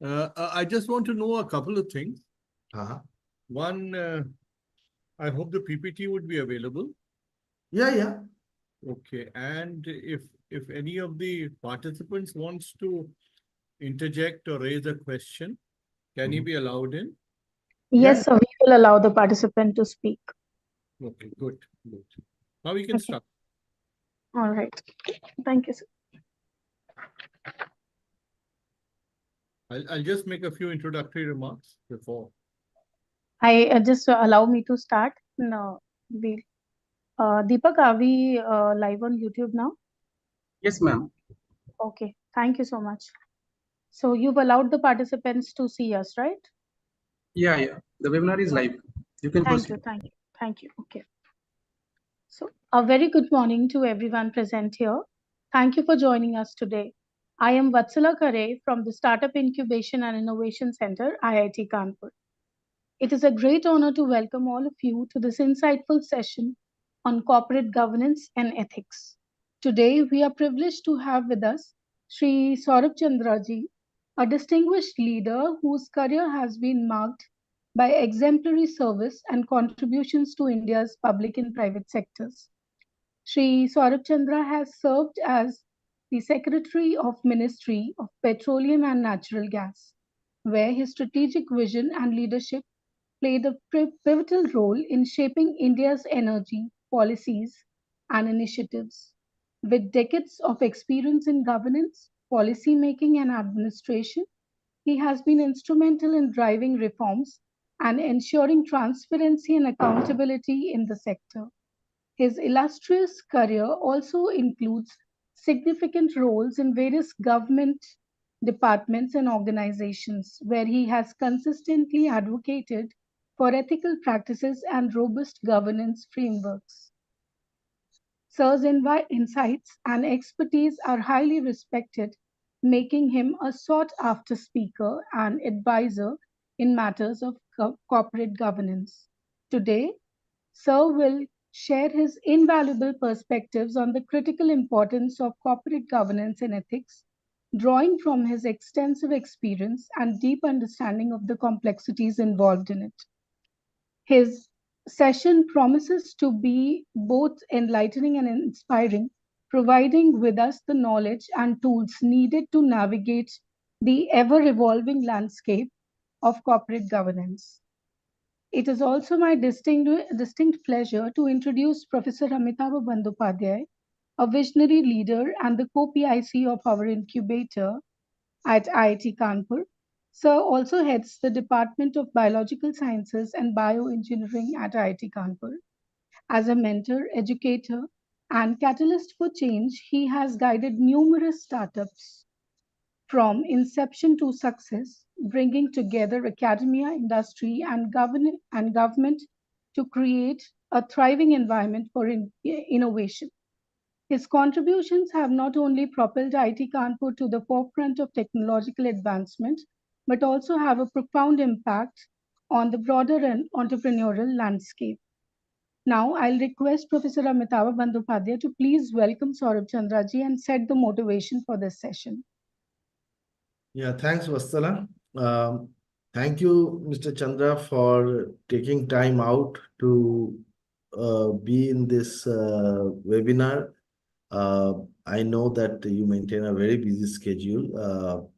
I just want to know a couple of things. Uh-huh. One, I hope the PPT would be available. Yeah. Okay, and if any of the participants wants to interject or raise a question, can he be allowed in? Yeah. Yes, sir, we will allow the participant to speak. Okay, good. Now we can Okay. start. All right. Thank you, sir. I'll just make a few introductory remarks before. I just allow me to start. No, Deepak, are we live on YouTube now? Yes, ma'am. Okay, thank you so much. So you've allowed the participants to see us, right? Yeah. The webinar is live. You can Thank proceed. you. Thank you. Okay. So a very good morning to everyone present here. Thank you for joining us today. I am Vatsala Khare from the Startup Incubation and Innovation Center, IIT Kanpur. It is a great honor to welcome all of you to this insightful session on corporate governance and ethics. Today, we are privileged to have with us Sri Saurabh Chandraji, a distinguished leader whose career has been marked by exemplary service and contributions to India's public and private sectors. Sri Saurabh Chandra has served as the Secretary of Ministry of Petroleum and Natural Gas, where his strategic vision and leadership played a pivotal role in shaping India's energy policies and initiatives. With decades of experience in governance, policy making, and administration, he has been instrumental in driving reforms and ensuring transparency and accountability in the sector. His illustrious career also includes significant roles in various government departments and organizations where he has consistently advocated for ethical practices and robust governance frameworks. Sir's insights and expertise are highly respected, making him a sought after speaker and advisor in matters of corporate governance. Today, Sir will share his invaluable perspectives on the critical importance of corporate governance and ethics, drawing from his extensive experience and deep understanding of the complexities involved in it. His session promises to be both enlightening and inspiring, providing with us the knowledge and tools needed to navigate the ever evolving landscape of corporate governance. It is also my distinct pleasure to introduce Professor Amitabh Bandyopadhyay, a visionary leader and the co-PIC of our incubator at IIT Kanpur. Sir also heads the Department of Biological Sciences and Bioengineering at IIT Kanpur. As a mentor, educator, and catalyst for change, he has guided numerous startups from inception to success, bringing together academia, industry, and government to create a thriving environment for innovation. His contributions have not only propelled IIT Kanpur to the forefront of technological advancement, but also have a profound impact on the broader and entrepreneurial landscape. Now, I'll request Professor Amitabh Bandyopadhyay to please welcome Saurabh Chandraji and set the motivation for this session. Yeah, thanks, Vatsala. Thank you, Mr. Chandra, for taking time out to be in this webinar. I know that you maintain a very busy schedule.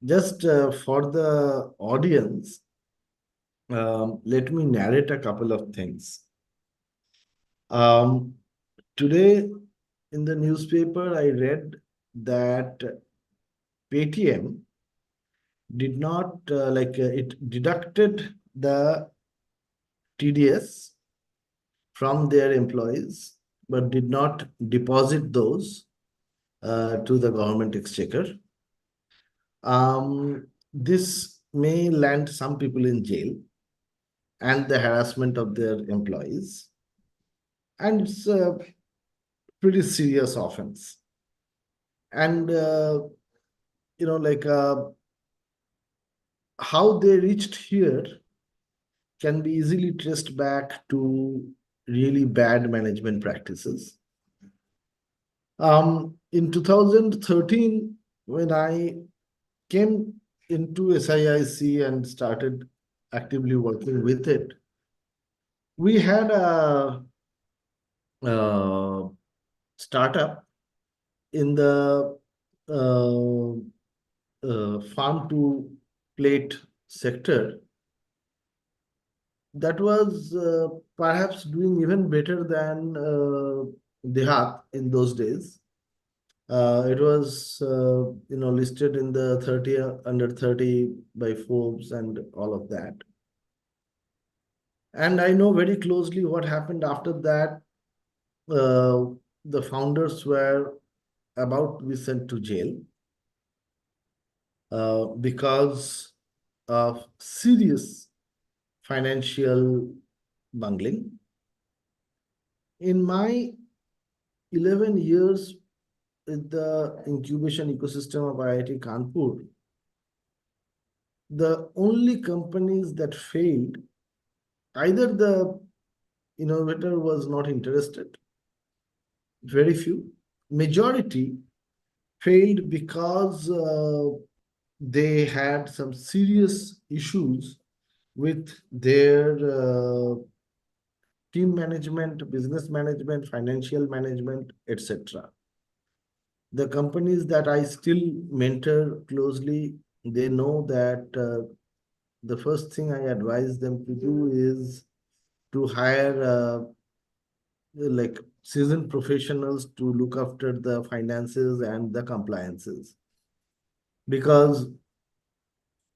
Just for the audience, let me narrate a couple of things. Today in the newspaper, I read that Paytm did not it deducted the TDS from their employees, but did not deposit those to the government exchequer. This may land some people in jail and the harassment of their employees. And it's a pretty serious offense. And, how they reached here can be easily traced back to really bad management practices. In 2013, when I came into SIIC and started actively working with it, we had a startup in the farm to plate sector that was perhaps doing even better than Dehat in those days. It was listed in the 30 under 30 by Forbes and all of that. And I know very closely what happened after that. The founders were about to be sent to jail because of serious financial bungling. In my 11 years with the incubation ecosystem of IIT Kanpur, the only companies that failed, either the innovator was not interested, very few, majority failed because they had some serious issues with their team management, business management, financial management, etc. The companies that I still mentor closely, they know that the first thing I advise them to do is to hire like seasoned professionals to look after the finances and the compliances. Because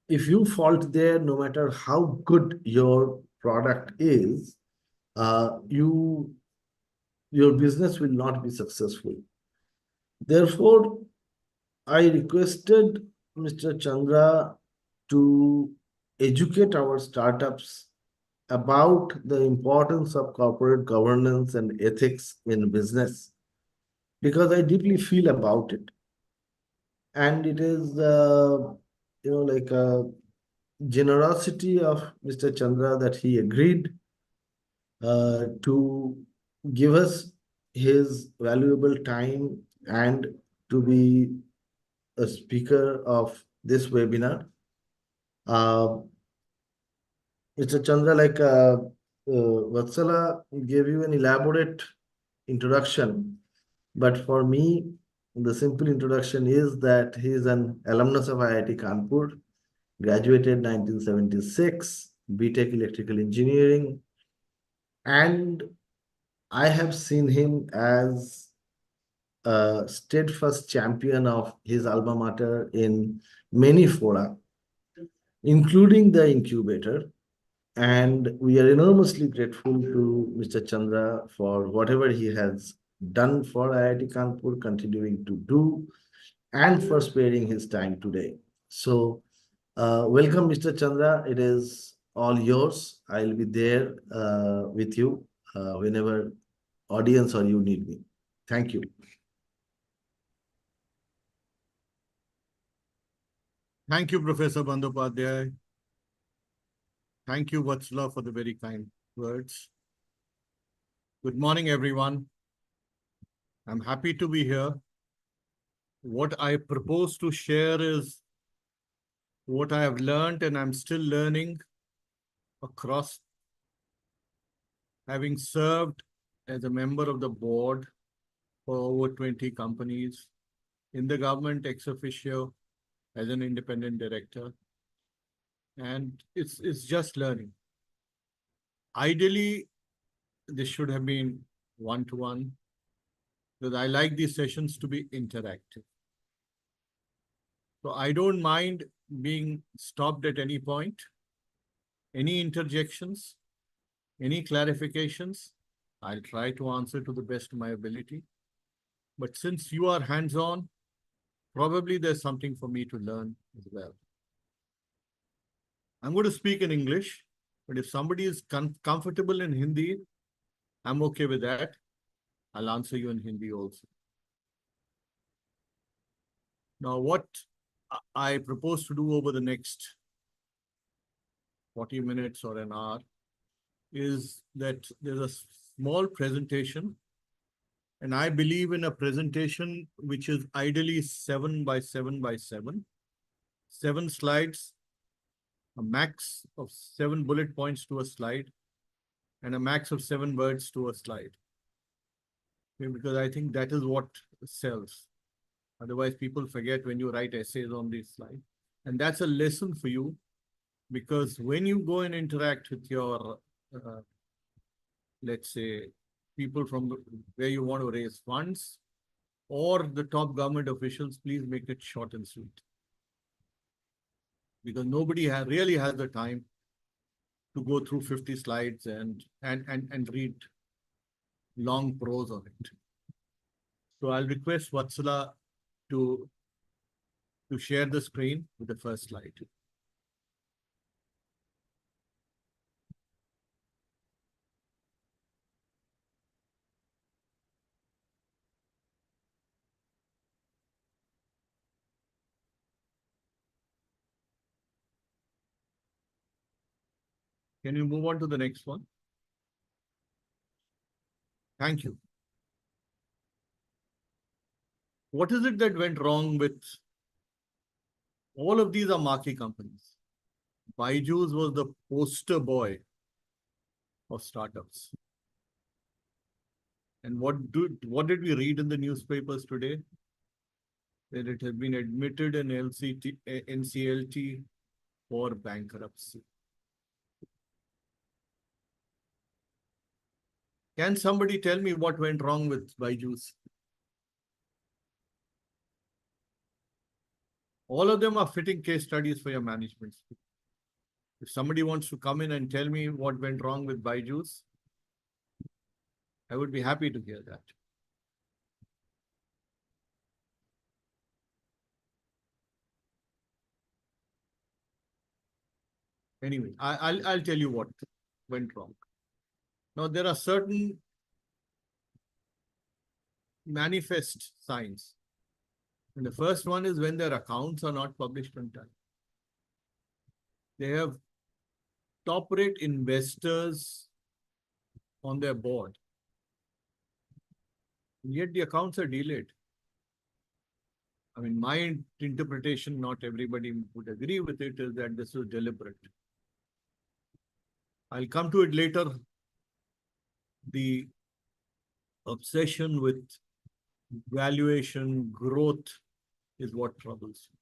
if you fault there, no matter how good your product is, your business will not be successful. Therefore, I requested Mr. Chandra to educate our startups about the importance of corporate governance and ethics in business, because I deeply feel about it. And it is, like a generosity of Mr. Chandra that he agreed to give us his valuable time and to be a speaker of this webinar. Mr. Chandra, Vatsala gave you an elaborate introduction, but for me, the simple introduction is that he is an alumnus of IIT Kanpur, graduated 1976, BTech Electrical Engineering, and I have seen him as a steadfast champion of his alma mater in many fora, including the incubator. And we are enormously grateful to Mr. Chandra for whatever he has done for IIT Kanpur, continuing to do, and for sparing his time today. So, welcome, Mr. Chandra. It is all yours. I'll be there with you whenever audience or you need me. Thank you. Thank you, Professor Bandyopadhyay. Thank you, Vatsala, for the very kind words. Good morning, everyone. I'm happy to be here. What I propose to share is what I have learned and I'm still learning across having served as a member of the board for over 20 companies, in the government ex officio as an independent director. And it's just learning. Ideally, this should have been one-to-one, because I like these sessions to be interactive. So I don't mind being stopped at any point, any interjections, any clarifications. I'll try to answer to the best of my ability. But since you are hands-on, probably there's something for me to learn as well. I'm going to speak in English, but if somebody is comfortable in Hindi, I'm okay with that. I'll answer you in Hindi also. Now, what I propose to do over the next 40 minutes or an hour is that there's a small presentation, and I believe in a presentation which is ideally 7 by 7 by 7. 7 slides, a max of 7 bullet points to a slide, and a max of 7 words to a slide. Okay, because I think that is what sells. Otherwise, people forget when you write essays on these slides. And that's a lesson for you, because when you go and interact with your, let's say, people from where you want to raise funds or the top government officials, please make it short and sweet. Because nobody really has the time to go through 50 slides and read long prose on it. So I'll request Vatsala to share the screen with the first slide. Can you move on to the next one? Thank you. What is it that went wrong with all of these are marquee companies? Byju's was the poster boy of startups. And what did we read in the newspapers today? That it has been admitted in NCLT for bankruptcy. Can somebody tell me what went wrong with Byju's? All of them are fitting case studies for your management. If somebody wants to come in and tell me what went wrong with Byju's, I would be happy to hear that. Anyway, I'll tell you what went wrong. Now, there are certain manifest signs. And the first one is when their accounts are not published on time. They have top rate investors on their board. And yet the accounts are delayed. I mean, my interpretation, not everybody would agree with it, is that this was deliberate. I'll come to it later. The obsession with valuation, growth is what troubles you.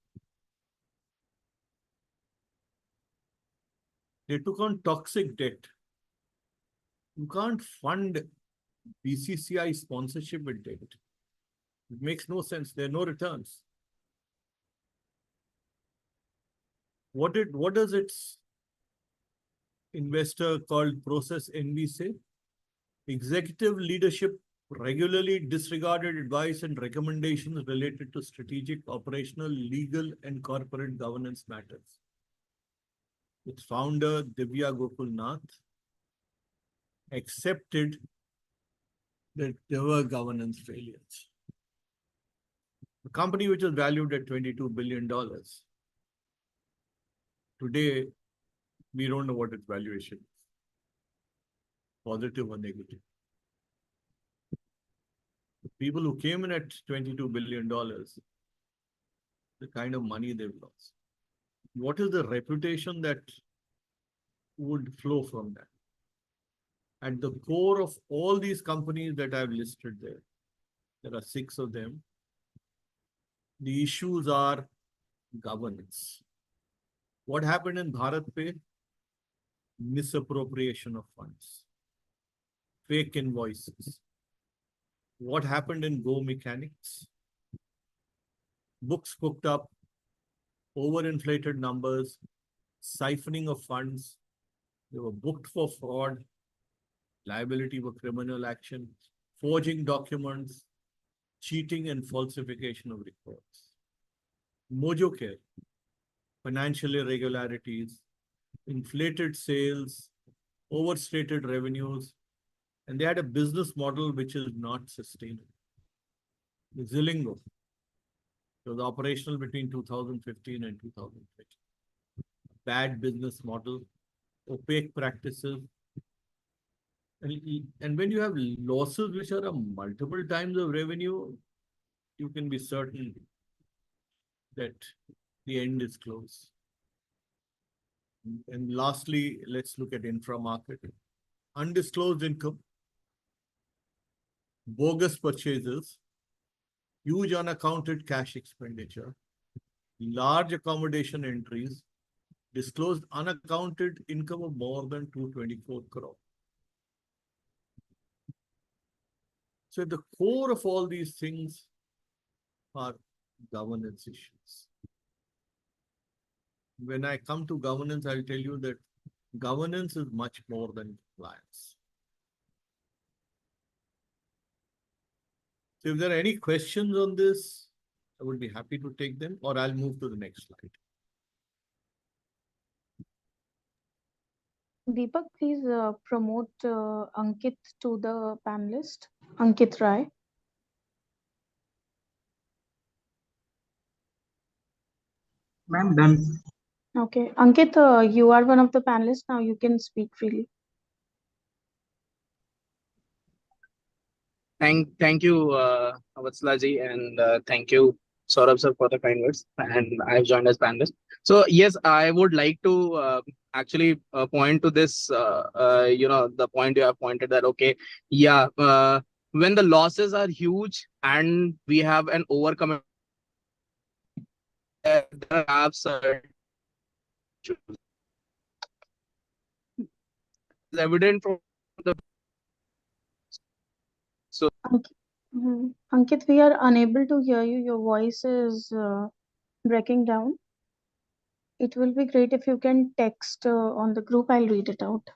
They took on toxic debt. You can't fund BCCI sponsorship with debt. It makes no sense. There are no returns. What does its investor called Process NV say? Executive leadership regularly disregarded advice and recommendations related to strategic, operational, legal, and corporate governance matters. Its founder, Divya Gokul accepted that there were governance failures. A company which was valued at $22 billion. Today, we don't know what its valuation is, positive or negative. The people who came in at $22 billion, the kind of money they've lost. What is the reputation that would flow from that? At the core of all these companies that I've listed there are 6 of them. The issues are governance. What happened in BharatPe? Misappropriation of funds, fake invoices. What happened in Go Mechanics? Books cooked up, overinflated numbers, siphoning of funds. They were booked for fraud, liability for criminal action, forging documents, cheating and falsification of reports. Mojocare, financial irregularities, inflated sales, overstated revenues, and they had a business model which is not sustainable. Zilingo, it was operational between 2015 and 2020. Bad business model, opaque practices. And when you have losses which are multiple times of revenue, you can be certain that the end is close. And lastly, let's look at infra market. Undisclosed income, bogus purchases, huge unaccounted cash expenditure, large accommodation entries, disclosed unaccounted income of more than 224 crore. So at the core of all these things are governance issues. When I come to governance, I'll tell you that governance is much more than compliance. So if there are any questions on this, I would be happy to take them, or I'll move to the next slide. Deepak, please promote Ankit to the panelist. Ankit Rai. Ma'am, done. Okay. Ankit, you are one of the panelists. Now you can speak freely. Thank you, Vatsala ji, and thank you, Saurabh sir, for the kind words. And I've joined as panelist. So yes, I would like to actually point to this. The point you have pointed that okay, yeah, when the losses are huge and we have an overcome, there are certain issues. It's evident from the so. Ankit, we are unable to hear you. Your voice is breaking down. It will be great if you can text on the group. I'll read it out.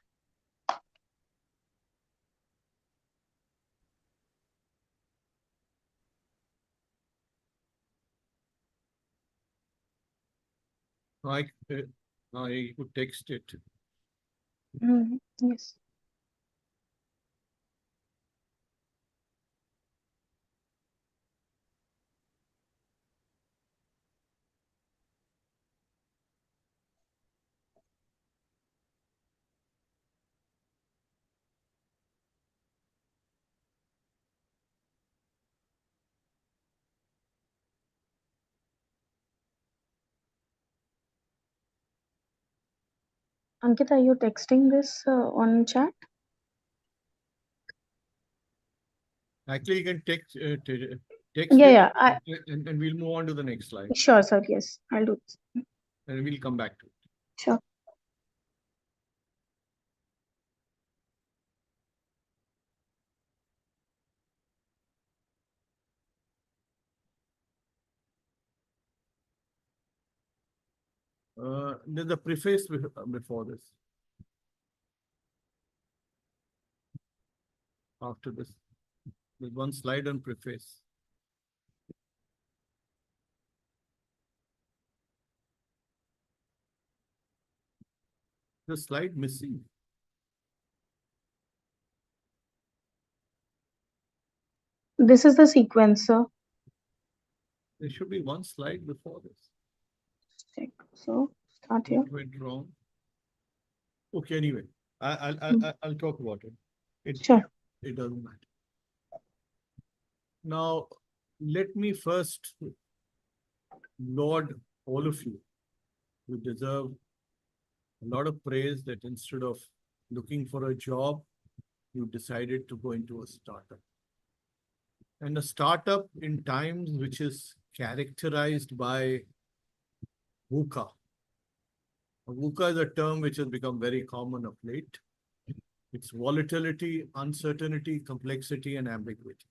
I could text it. Yes. Ankit, are you texting this on chat? Actually, you can text Yeah, it, and we'll move on to the next slide, sure, sir. Yes, I'll do this. and we'll come back to it. Sure. There's a preface before this. After this, there's one slide on preface. The slide missing. This is the sequencer. There should be one slide before this. Check. So start here. What went wrong? Okay, anyway, I'll talk about it. Sure. It doesn't matter. Now, let me first laud all of you. You deserve a lot of praise that instead of looking for a job, you decided to go into a startup. And a startup in times which is characterized by VUCA. VUCA is a term which has become very common of late. It's volatility, uncertainty, complexity, and ambiguity.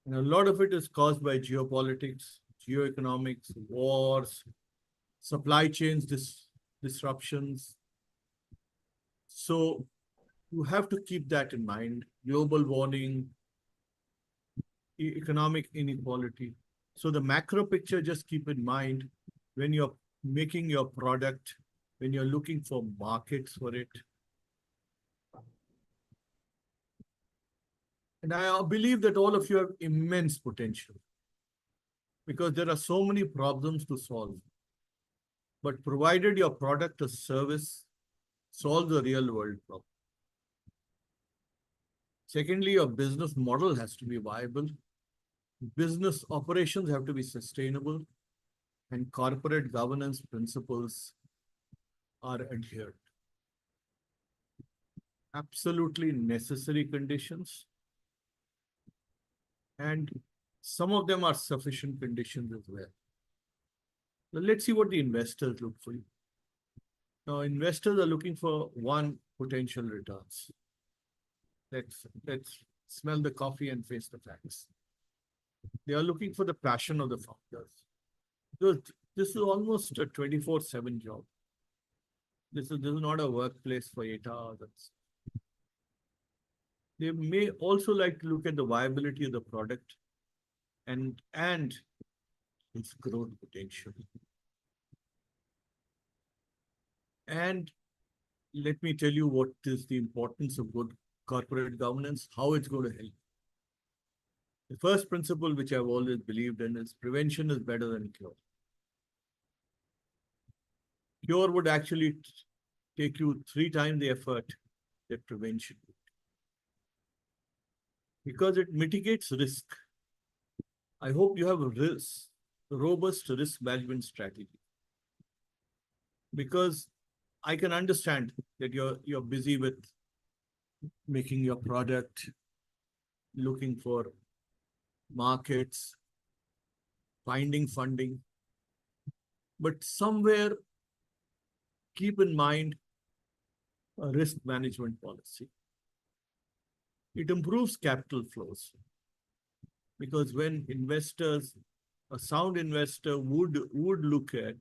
And a lot of it is caused by geopolitics, geoeconomics, wars, supply chains disruptions. So you have to keep that in mind. Global warming, economic inequality. So the macro picture, just keep in mind when you're making your product, when you're looking for markets for it. And I believe that all of you have immense potential because there are so many problems to solve. But provided your product or service solves a real world problem. Secondly, your business model has to be viable. Business operations have to be sustainable. and corporate governance principles are adhered. Absolutely necessary conditions, and some of them are sufficient conditions as well. Now, let's see what the investors look for. Now, investors are looking for one, potential returns. Let's smell the coffee and face the facts. They are looking for the passion of the founders. Because this is almost a 24/7 job. This is not a workplace for 8 hours. They may also like to look at the viability of the product and its growth potential. And let me tell you what is the importance of good corporate governance, how it's going to help. The first principle, which I've always believed in, is prevention is better than cure. Cure would actually take you 3 times the effort that prevention would, because it mitigates risk. I hope you have a robust risk management strategy, because I can understand that you're busy with making your product, looking for markets, finding funding, but somewhere keep in mind a risk management policy. It improves capital flows, because when investors, a sound investor would look at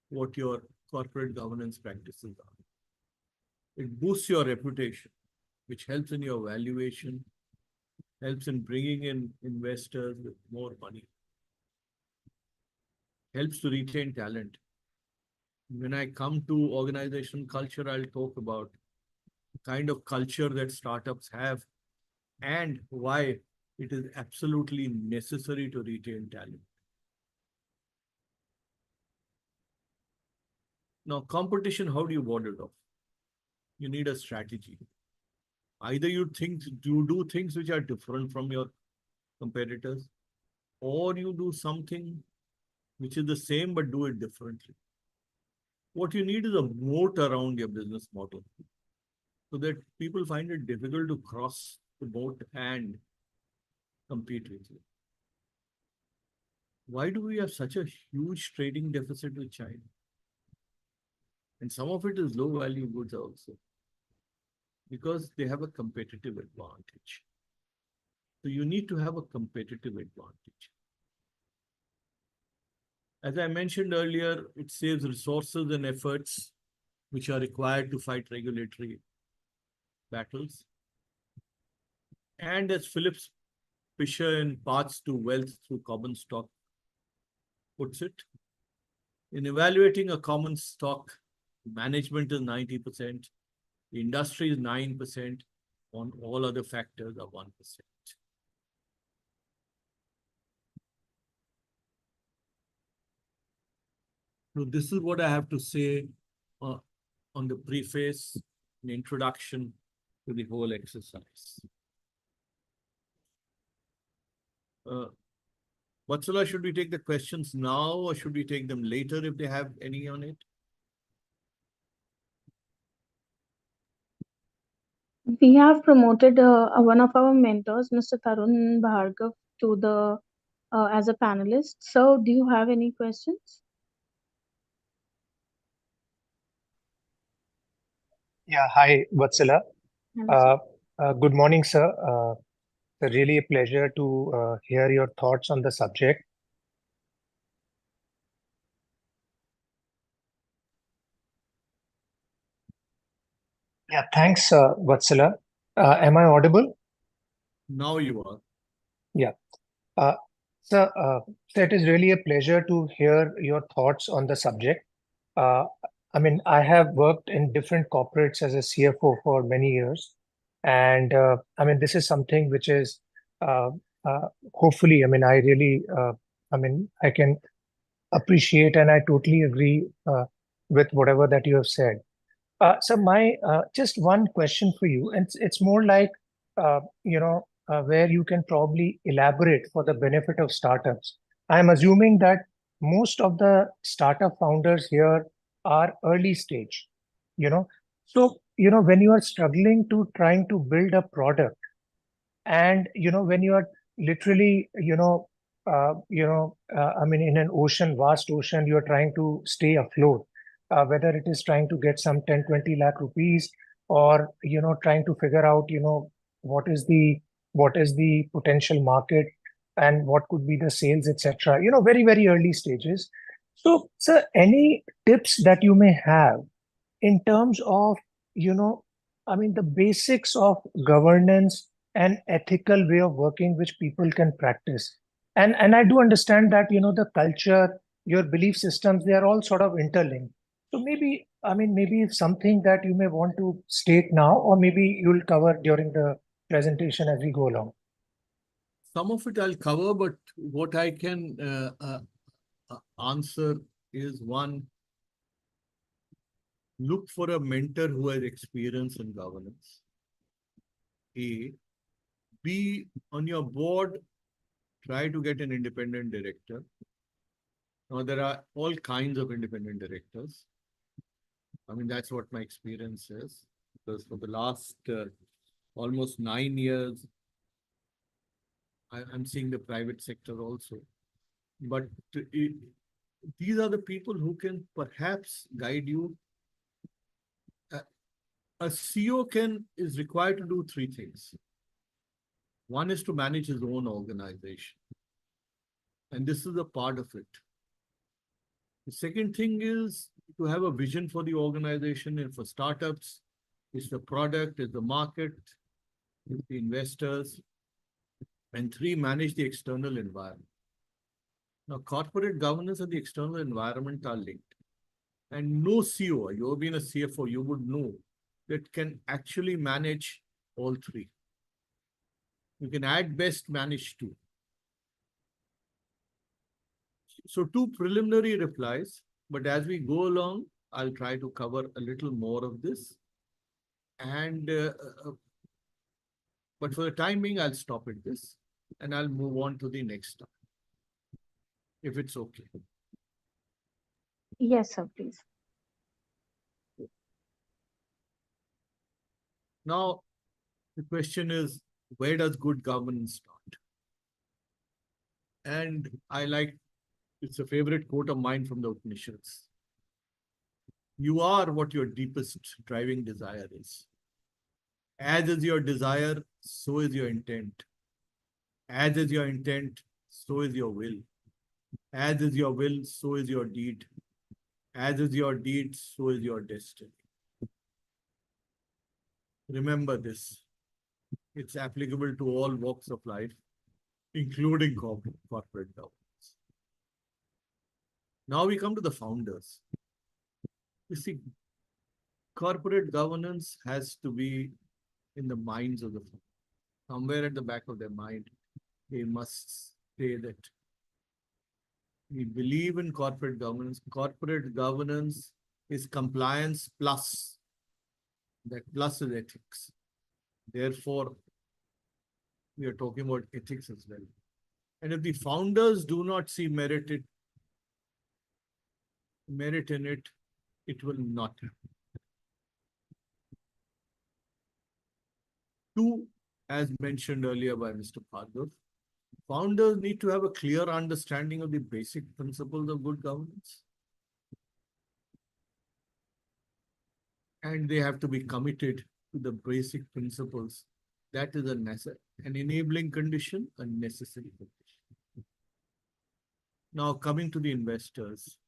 what your corporate governance practices are. It boosts your reputation, which helps in your valuation, helps in bringing in investors with more money, helps to retain talent. When I come to organizational culture, I'll talk about the kind of culture that startups have and why it is absolutely necessary to retain talent. Now, competition, how do you ward it off? You need a strategy. Either you do things which are different from your competitors, or you do something which is the same but do it differently. What you need is a moat around your business model, so that people find it difficult to cross the moat and compete with you. Why do we have such a huge trading deficit with China? And some of it is low value goods also, because they have a competitive advantage. So you need to have a competitive advantage. As I mentioned earlier, it saves resources and efforts which are required to fight regulatory battles. And as Philip Fisher in Paths to Wealth Through Common Stock puts it, in evaluating a common stock, management is 90%, the industry is 9%, on all other factors are 1%. So this is what I have to say on the preface, an introduction to the whole exercise. Vatsala, should we take the questions now or should we take them later if they have any on it? We have promoted one of our mentors, Mr. Tarun Bhargav, to the as a panelist. So, do you have any questions? Yeah, hi, Vatsala. Hello, sir. Good morning, sir. It's really a pleasure to hear your thoughts on the subject. Yeah, thanks, Vatsala. Am I audible? Now you are. Yeah. So it is really a pleasure to hear your thoughts on the subject. I mean, I have worked in different corporates as a CFO for many years. And I mean, this is something which is hopefully, I mean, I really, I mean, I can appreciate and I totally agree with whatever that you have said. So my just one question for you, and it's more like, where you can probably elaborate for the benefit of startups. I'm assuming that most of the startup founders here are early stage, you know. So, when you are struggling to trying to build a product, and when you are literally I mean, in an ocean, vast ocean, you're trying to stay afloat, whether it is trying to get some 10-20 lakh rupees, or trying to figure out what is the potential market, and what could be the sales, etc., very, very early stages. So, sir, any tips that you may have in terms of, I mean, the basics of governance and ethical way of working which people can practice? And I do understand that, the culture, your belief systems, they are all sort of interlinked. So maybe, I mean, maybe if something that you may want to state now, or maybe you'll cover during the presentation as we go along. Some of it I'll cover, but what I can answer is one, look for a mentor who has experience in governance. A. B, on your board, try to get an independent director. Now, there are all kinds of independent directors. I mean, that's what my experience is. Because for the last almost 9 years, I'm seeing the private sector also. But these are the people who can perhaps guide you. A CEO is required to do 3 things. One is to manage his own organization. And this is a part of it. The second thing is to have a vision for the organization, and for startups, it's the product, it's the market, it's the investors. And 3, manage the external environment. Now, corporate governance and the external environment are linked. And no CEO, you've been a CFO, you would know that can actually manage all 3. You can at best manage 2. So 2 preliminary replies, but as we go along, I'll try to cover a little more of this. And but for the time being, I'll stop at this and I'll move on to the next topic, if it's okay. Yes, sir, please. Now, the question is, where does good governance start? And it's a favorite quote of mine from the Upanishads. You are what your deepest driving desire is. As is your desire, so is your intent. As is your intent, so is your will. As is your will, so is your deed. As is your deed, so is your destiny. Remember this. It's applicable to all walks of life, including corporate governance. Now we come to the founders. You see, corporate governance has to be in the minds of the founders. Somewhere at the back of their mind, they must say that we believe in corporate governance. Corporate governance is compliance plus. That plus is ethics. Therefore, we are talking about ethics as well. And if the founders do not see merit in it, it will not happen. 2, as mentioned earlier by Mr. Bhargav, founders need to have a clear understanding of the basic principles of good governance. And they have to be committed to the basic principles. That is an enabling condition, a necessary condition. Now, coming to the investors.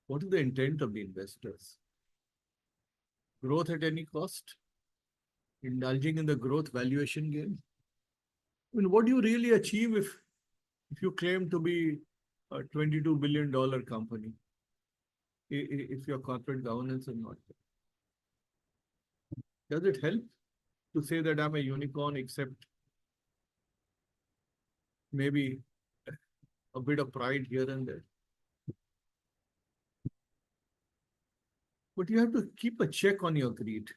What is the intent of the investors? Growth at any cost? Indulging in the growth valuation game? I mean, what do you really achieve if you claim to be a $22 billion company? If your corporate governance is not there? Does it help to say that I'm a unicorn, except maybe a bit of pride here and there? But you have to keep a check on your greed,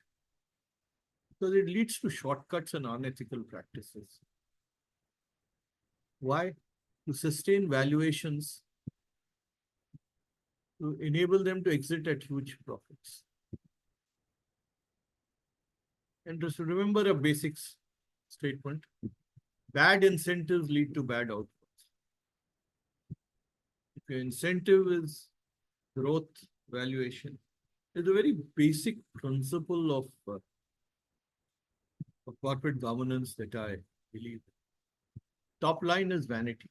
because it leads to shortcuts and unethical practices. Why? to sustain valuations, to enable them to exit at huge profits. And just remember a basics statement. Bad incentives lead to bad outcomes. If your incentive is growth valuation, it's a very basic principle of corporate governance that I believe. Top line is vanity.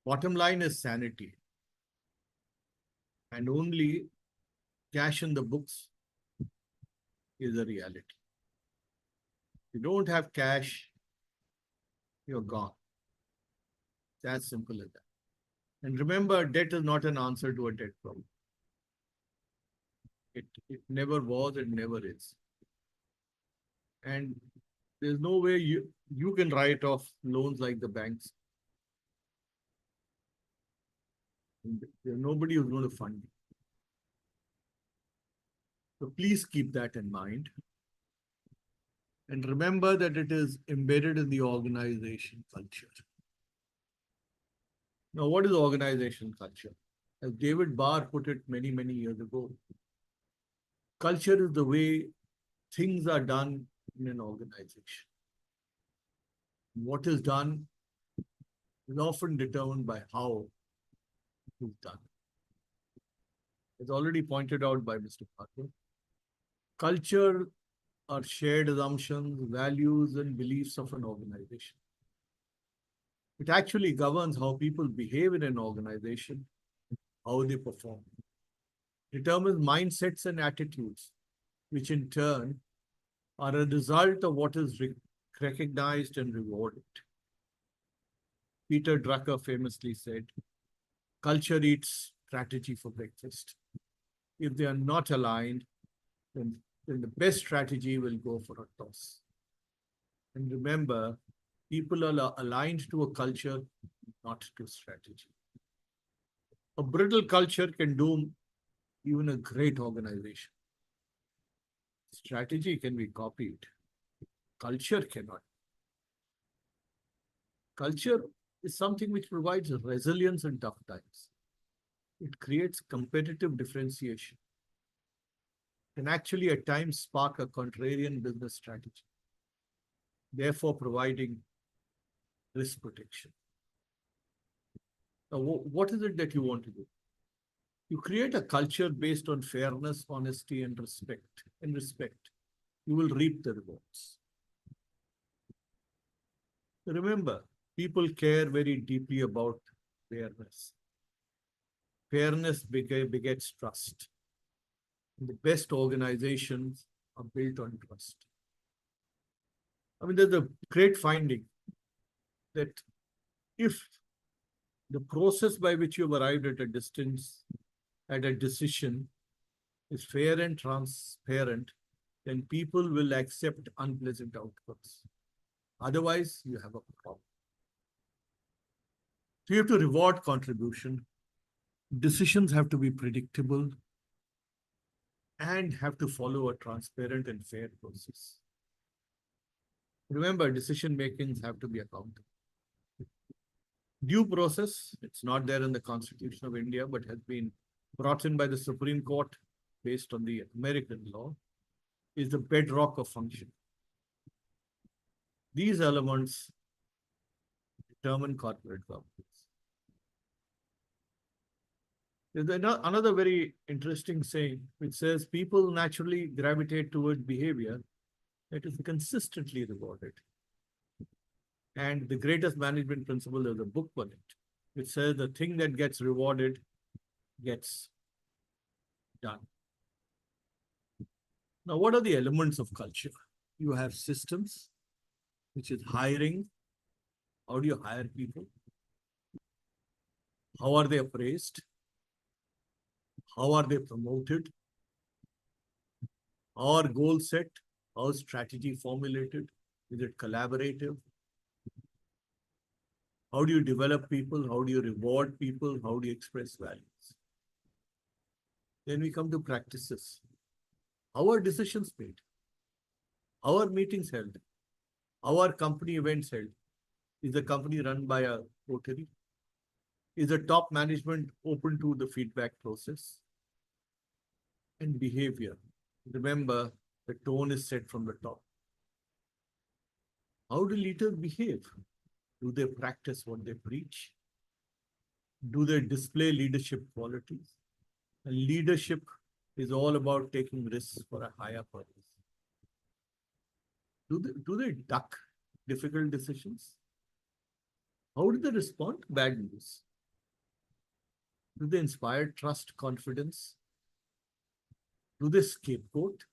Bottom line is sanity. And only cash in the books is a reality. If you don't have cash, you're gone. It's as simple as that. And remember, debt is not an answer to a debt problem. It never was, it never is. And there's no way you can write off loans like the banks. There's nobody who's going to fund you. So please keep that in mind. And remember that it is embedded in the organization culture. Now, what is organization culture? As David Barr put it many, many years ago, culture is the way things are done in an organization. What is done is often determined by how it is done. As already pointed out by Mr. Parker, culture are shared assumptions, values, and beliefs of an organization. It actually governs how people behave in an organization, how they perform. It determines mindsets and attitudes, which in turn are a result of what is recognized and rewarded. Peter Drucker famously said, culture eats strategy for breakfast. If they are not aligned, then the best strategy will go for a toss. And remember, people are aligned to a culture, not to strategy. A brittle culture can doom even a great organization. Strategy can be copied. Culture cannot. Culture is something which provides resilience in tough times. It creates competitive differentiation and actually at times spark a contrarian business strategy, therefore providing risk protection. Now, what is it that you want to do? You create a culture based on fairness, honesty, and respect. In respect, you will reap the rewards. Remember, people care very deeply about fairness. Fairness begets trust. The best organizations are built on trust. I mean, there's a great finding that if the process by which you have arrived at a decision is fair and transparent, then people will accept unpleasant outcomes. Otherwise, you have a problem. So you have to reward contribution. Decisions have to be predictable and have to follow a transparent and fair process. Remember, decision makings have to be accountable. Due process, it's not there in the Constitution of India, but has been brought in by the Supreme Court based on the American law, is the bedrock of function. These elements determine corporate governance. There's another very interesting saying which says people naturally gravitate toward behavior that is consistently rewarded. And the greatest management principle is a book on it, which says the thing that gets rewarded gets done. Now, what are the elements of culture? You have systems, which is hiring. How do you hire people? How are they appraised? How are they promoted? How are goals set? How is strategy formulated? Is it collaborative? How do you develop people? How do you reward people? How do you express values? Then we come to practices. How are decisions made? How are meetings held? How are company events held? Is the company run by a Rotary? Is the top management open to the feedback process? And behavior. Remember, the tone is set from the top. How do leaders behave? Do they practice what they preach? Do they display leadership qualities? And leadership is all about taking risks for a higher purpose. Do they duck difficult decisions? How do they respond to bad news? Do they inspire trust, confidence? Do they scapegoat,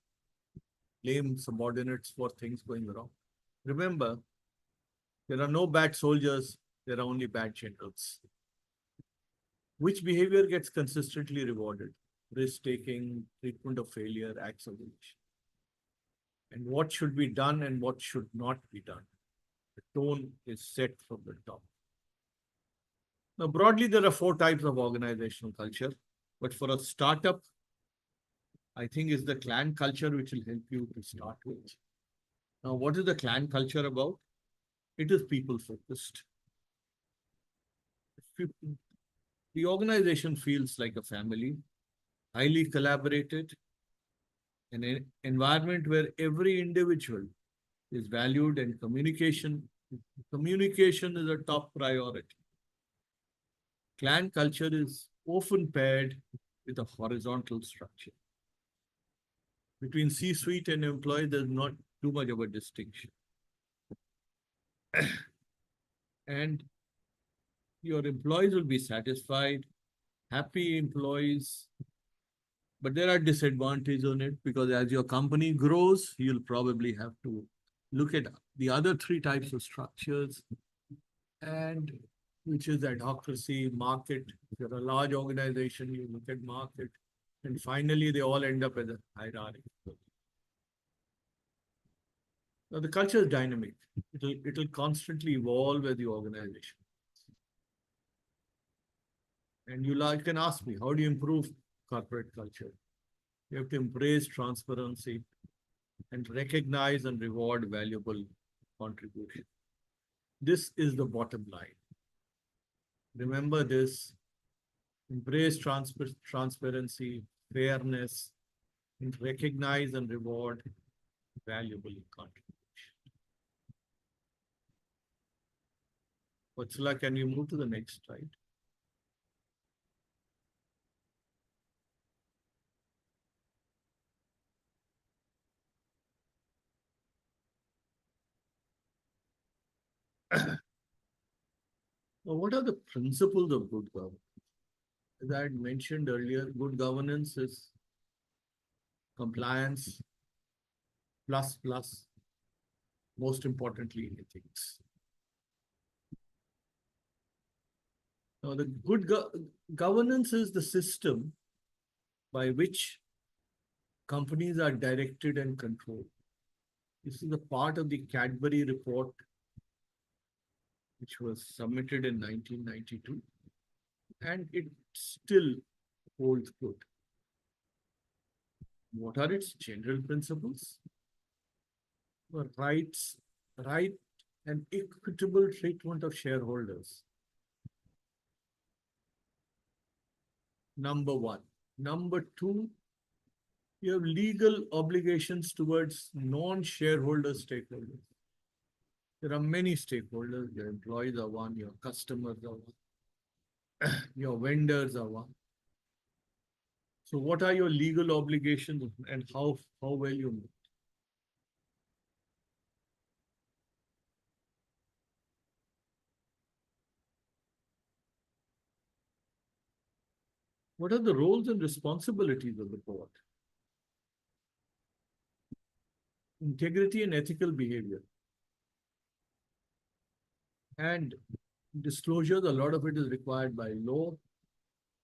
blame subordinates for things going wrong? Remember, there are no bad soldiers, there are only bad generals. Which behavior gets consistently rewarded? Risk-taking, treatment of failure, acts of omission. And what should be done and what should not be done? The tone is set from the top. Now, broadly, there are 4 types of organizational culture, but for a startup, I think is the clan culture which will help you to start with. Now, what is the clan culture about? It is people-focused. The organization feels like a family, highly collaborated, an environment where every individual is valued and communication is a top priority. Clan culture is often paired with a horizontal structure. Between C-suite and employee, there's not too much of a distinction. And your employees will be satisfied, happy employees, but there are disadvantages on it because as your company grows, you'll probably have to look at the other 3 types of structures, and which is adhocracy, market. If you're a large organization, you look at market, and finally they all end up as a hierarchy. Now the culture is dynamic. It'll constantly evolve with the organization. And you can ask me, how do you improve corporate culture? You have to embrace transparency and recognize and reward valuable contribution. This is the bottom line. Remember this, embrace transparency, fairness, and recognize and reward valuable contribution. Vatsala, can you move to the next slide? Now, what are the principles of good governance? As I had mentioned earlier, good governance is compliance plus, most importantly, ethics. Now, the good governance is the system by which companies are directed and controlled. This is a part of the Cadbury report, which was submitted in 1992, and it still holds good. What are its general principles? Right and equitable treatment of shareholders. Number 1. Number 2, you have legal obligations towards non-shareholder stakeholders. There are many stakeholders. Your employees are one, your customers are one, your vendors are one. So what are your legal obligations and how well you meet? What are the roles and responsibilities of the board? Integrity and ethical behavior. And disclosures, a lot of it is required by law,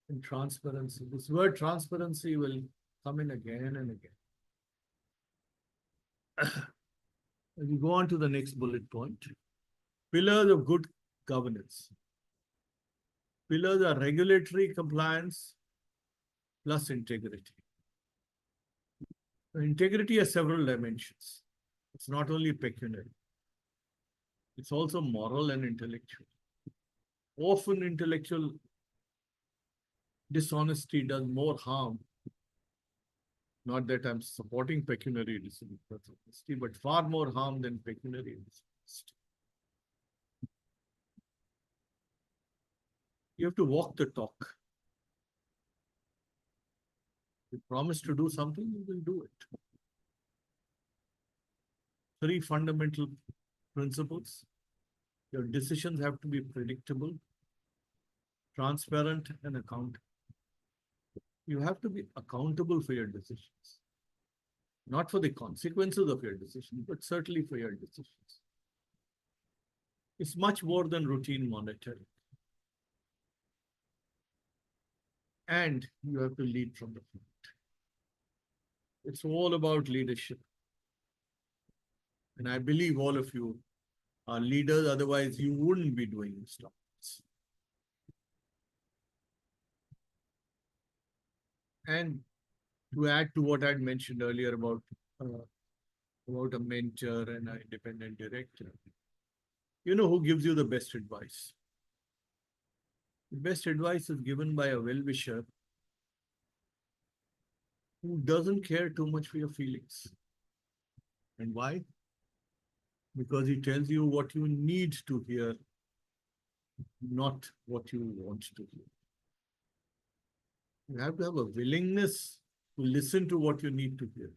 and transparency. This word transparency will come in again and again. As we go on to the next bullet point, pillars of good governance. Pillars are regulatory compliance plus integrity. Integrity has several dimensions. It's not only pecuniary. It's also moral and intellectual. often intellectual dishonesty does more harm. Not that I'm supporting pecuniary dishonesty, but far more harm than pecuniary dishonesty. You have to walk the talk. You promise to do something, you will do it. 3 fundamental principles. Your decisions have to be predictable, transparent, and accountable. You have to be accountable for your decisions. Not for the consequences of your decisions, but certainly for your decisions. It's much more than routine monitoring. And you have to lead from the front. It's all about leadership. And I believe all of you are leaders, otherwise you wouldn't be doing stuff. And to add to what I'd mentioned earlier about a mentor and an independent director, you know who gives you the best advice? The best advice is given by a well-wisher who doesn't care too much for your feelings. And why? Because he tells you what you need to hear, not what you want to hear. You have to have a willingness to listen to what you need to hear.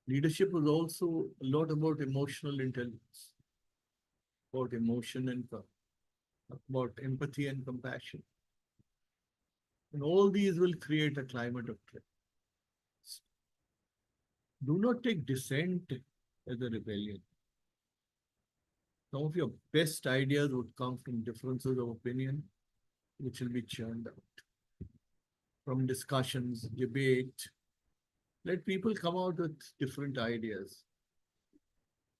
Leadership is also a lot about emotional intelligence, about emotion and about empathy and compassion. And all these will create a climate of trust. Do not take dissent as a rebellion. Some of your best ideas would come from differences of opinion, which will be churned out. From discussions, debate. Let people come out with different ideas.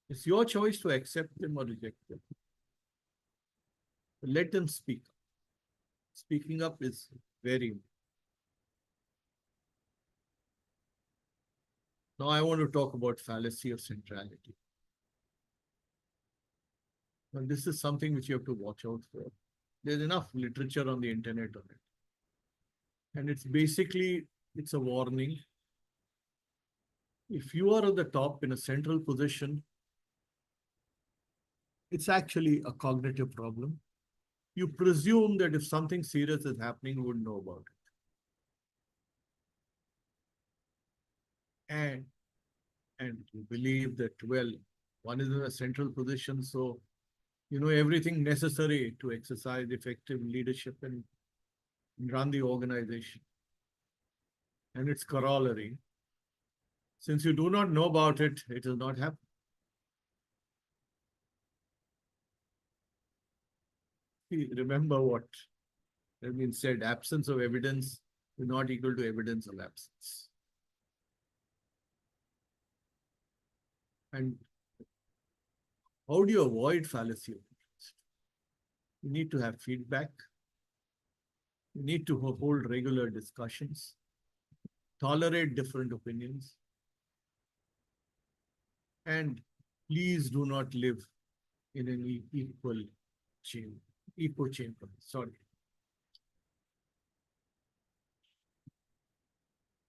It's your choice to accept them or reject them. But let them speak up. Speaking up is very important. Now I want to talk about fallacy of centrality. Now this is something which you have to watch out for. There's enough literature on the internet on it. And it's basically, it's a warning. If you are at the top in a central position, it's actually a cognitive problem. You presume that if something serious is happening, you would know about it. And you believe that, well, one is in a central position, so you know everything necessary to exercise effective leadership and run the organization. And its corollary, since you do not know about it, it will not happen. Remember what has been said, absence of evidence is not equal to evidence of absence. And how do you avoid fallacy of interest? You need to have feedback. You need to hold regular discussions, tolerate different opinions, and please do not live in an echo chamber. Sorry.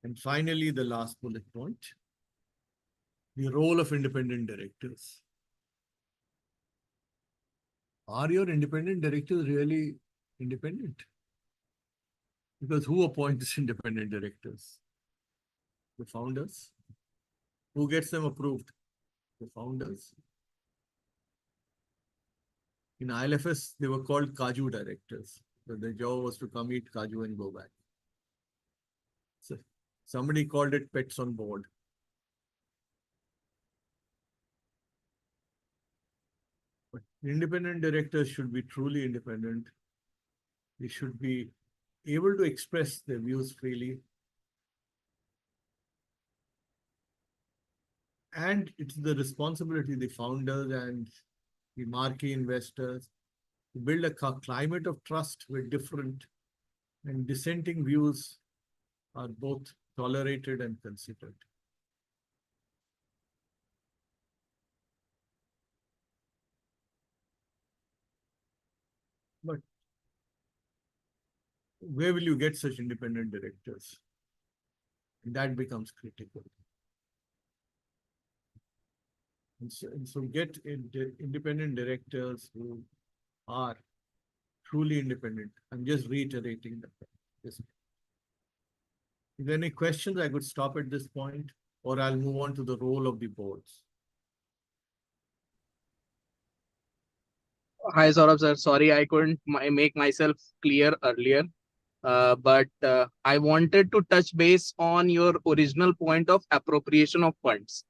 And finally, the last bullet point, the role of independent directors. Are your independent directors really independent? Because who appoints independent directors? The founders. Who gets them approved? The founders. In ILFS, they were called Kaju directors. So their job was to come eat Kaju and go back. So somebody called it pets on board. But independent directors should be truly independent. They should be able to express their views freely. And it's the responsibility of the founders and the marquee investors to build a climate of trust where different and dissenting views are both tolerated and considered. where will you get such independent directors? And that becomes critical. And so get independent directors who are truly independent. I'm just reiterating that. Yes. If there are any questions, I could stop at this point, or I'll move on to the role of the boards. Hi, Saurabh sir. Sorry, I couldn't make myself clear earlier. But I wanted to touch base on your original point of appropriation of funds.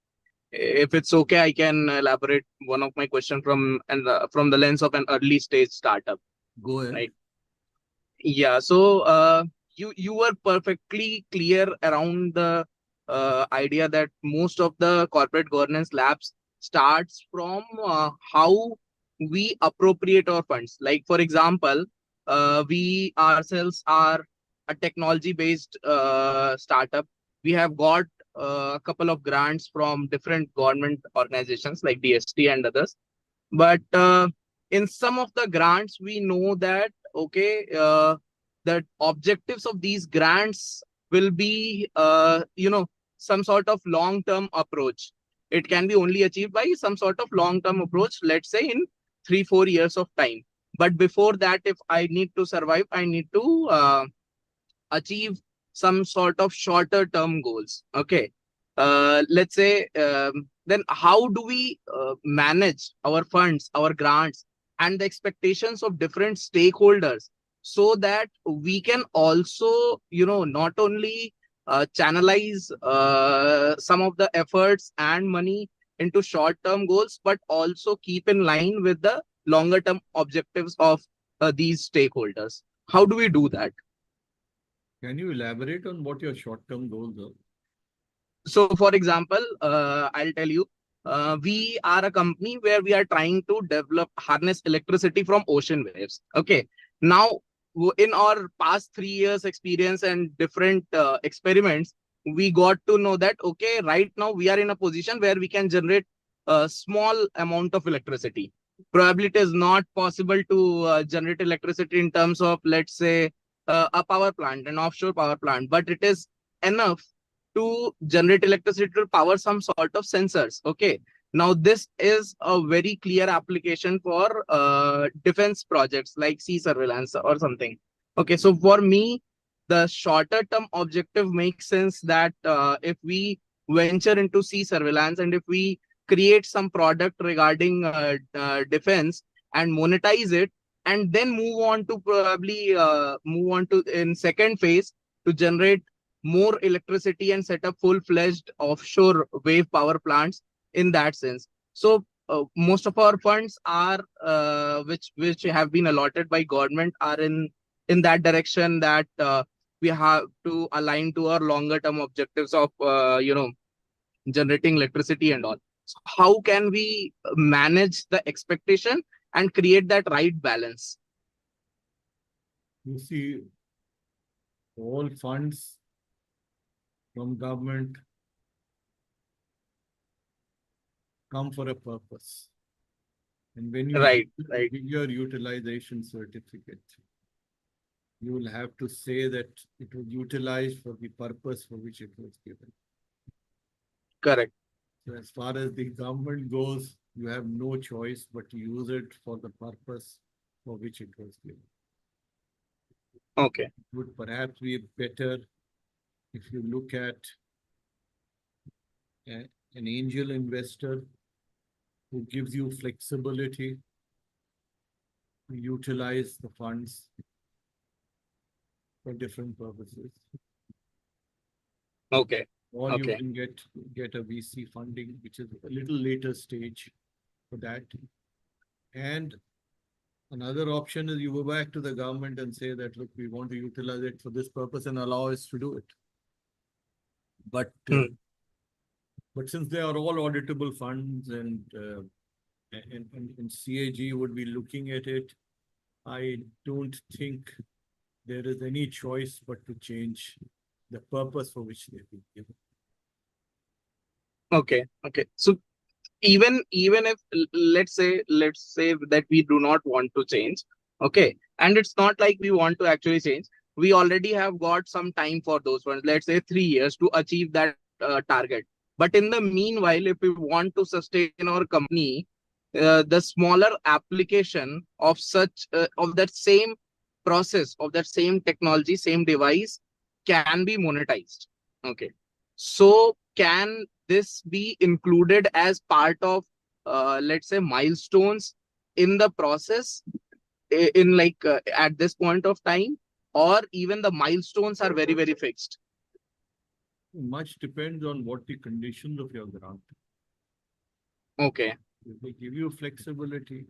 If it's okay, I can elaborate one of my question from the lens of an early stage startup. Go ahead. Right. Yeah. So you were perfectly clear around the idea that most of the corporate governance labs starts from how we appropriate our funds. Like for example, we ourselves are a technology-based startup. We have got a couple of grants from different government organizations like DST and others. But in some of the grants, we know that, okay, that objectives of these grants will be, some sort of long-term approach. It can be only achieved by some sort of long-term approach, let's say in 3-4 years of time. But before that, if I need to survive, I need to achieve some sort of shorter term goals. Okay. Let's say, then how do we manage our funds, our grants, and the expectations of different stakeholders so that we can also, not only channelize some of the efforts and money into short-term goals, but also keep in line with the longer-term objectives of these stakeholders? How do we do that? Can you elaborate on what your short-term goals are? So, for example, I'll tell you, we are a company where we are trying to harness electricity from ocean waves. Okay. Now, in our past 3 years experience and different experiments, we got to know that, okay, right now we are in a position where we can generate a small amount of electricity. Probably it is not possible to generate electricity in terms of, let's say, a power plant, an offshore power plant, but it is enough to generate electricity to power some sort of sensors. Okay. Now, this is a very clear application for defense projects like sea surveillance or something. Okay. So for me, the shorter term objective makes sense that if we venture into sea surveillance and if we create some product regarding defense and monetize it, and then move on to probably in second phase to generate more electricity and set up full-fledged offshore wave power plants in that sense. So most of our funds are which have been allotted by government are in that direction, that we have to align to our longer term objectives of generating electricity and all. So how can we manage the expectation and create that right balance? You see, all funds from government come for a purpose. And when you give your utilization certificate, you will have to say that it was utilized for the purpose for which it was given. Correct. So as far as the government goes, you have no choice but to use it for the purpose for which it was given. Okay. It would perhaps be better if you look at an angel investor who gives you flexibility to utilize the funds for different purposes. Okay. Or you can get a VC funding, which is a little later stage for that. And another option is you go back to the government and say that, look, we want to utilize it for this purpose and allow us to do it. But since they are all auditable funds and CAG would be looking at it, I don't think there is any choice but to change the purpose for which they've been given. Okay. So even if let's say that we do not want to change, okay, and it's not like we want to actually change, we already have got some time for those ones, let's say 3 years to achieve that target. But in the meanwhile, if we want to sustain our company, the smaller application of such of that same process, of that same technology, same device can be monetized. Okay. So can this be included as part of, let's say, milestones in the process in like at this point of time, or even the milestones are very, very fixed? Much depends on what the conditions of your grant. Okay. If they give you flexibility,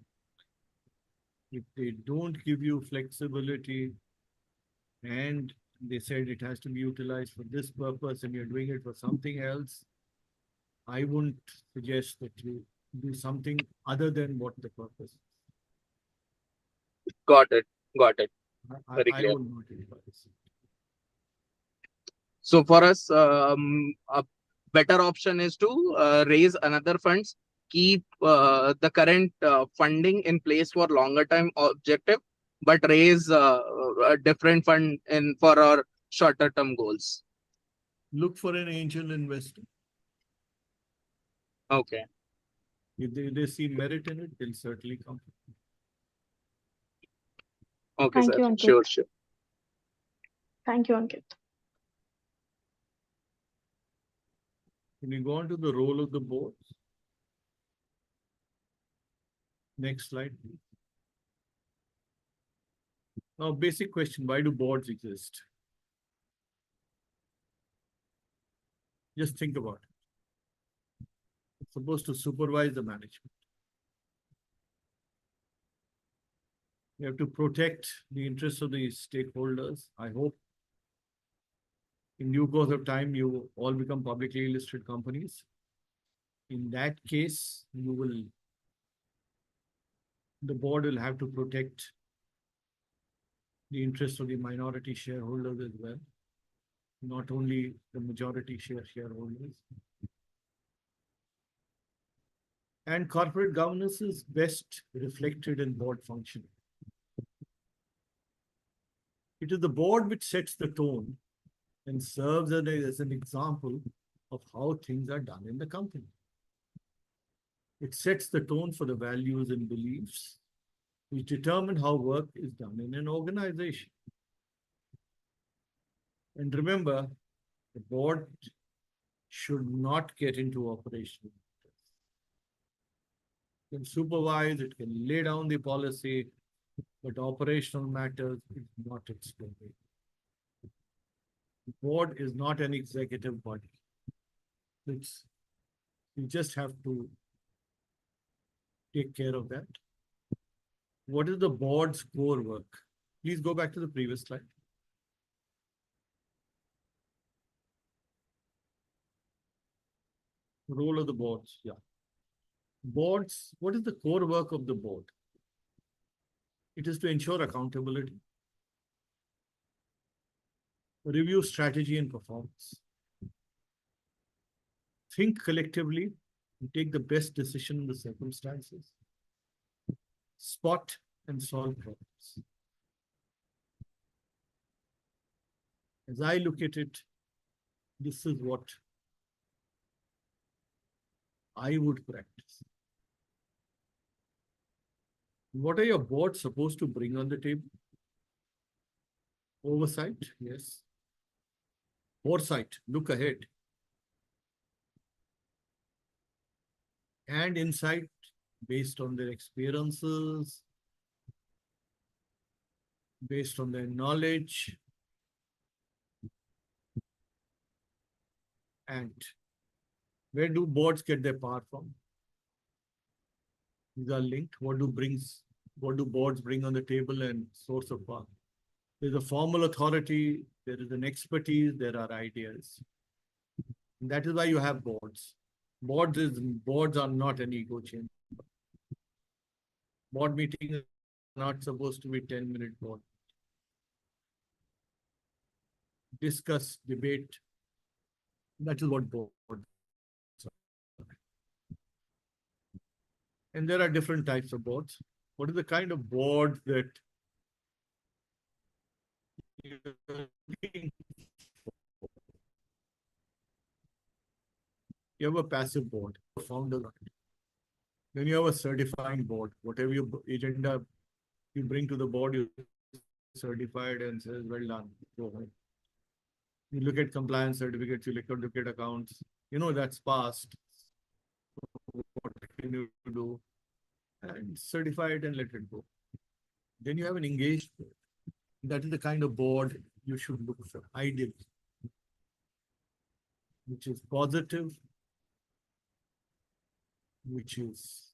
if they don't give you flexibility, and they said it has to be utilized for this purpose and you're doing it for something else, I wouldn't suggest that you do something other than what the purpose is. Got it. Got it. Very I clear. would not advise. So for us, a better option is to raise another funds, keep the current funding in place for longer time objective, but raise a different fund in for our shorter term goals. Look for an angel investor. Okay. If they see merit in it, they'll certainly come. Okay, Thank sir. you, Ankit. Sure, sure. Thank you, Ankit. Can you go on to the role of the board? Next slide, please. Now, basic question, why do boards exist? Just think about it. It's supposed to supervise the management. You have to protect the interests of the stakeholders. I hope in due course of time, you all become publicly listed companies. In that case, the board will have to protect the interests of the minority shareholders as well, not only the majority shareholders. And corporate governance is best reflected in board functioning. It is the board which sets the tone and serves as an example of how things are done in the company. It sets the tone for the values and beliefs which determine how work is done in an organization. And remember, the board should not get into operational matters. It can supervise, it can lay down the policy, but operational matters is not its domain. The board is not an executive body. You just have to take care of that. What is the board's core work? Please go back to the previous slide. Role of the boards, yeah. Boards, what is the core work of the board? It is to ensure accountability, review strategy and performance, think collectively, and take the best decision in the circumstances, spot and solve problems. As I look at it, this is what I would practice. What are your boards supposed to bring on the table? Oversight, yes. Foresight, look ahead. And insight based on their experiences, based on their knowledge, and where do boards get their power from? These are linked. What do boards bring on the table and source of power? There's a formal authority, there is an expertise, there are ideas. And that is why you have boards. Boards are not an ego chamber. Board meetings are not supposed to be 10-minute board. Discuss, debate. That is what boards are. And there are different types of boards. What is the kind of board that You have a passive board, a founder. Then you have a certifying board. Whatever your agenda you bring to the board, you certified and says, well done, go home. You look at compliance certificates, you look at accounts, you know that's passed. What can you do? And certify it and let it go. Then you have an engaged board. That is the kind of board you should look for, ideally, which is positive, which is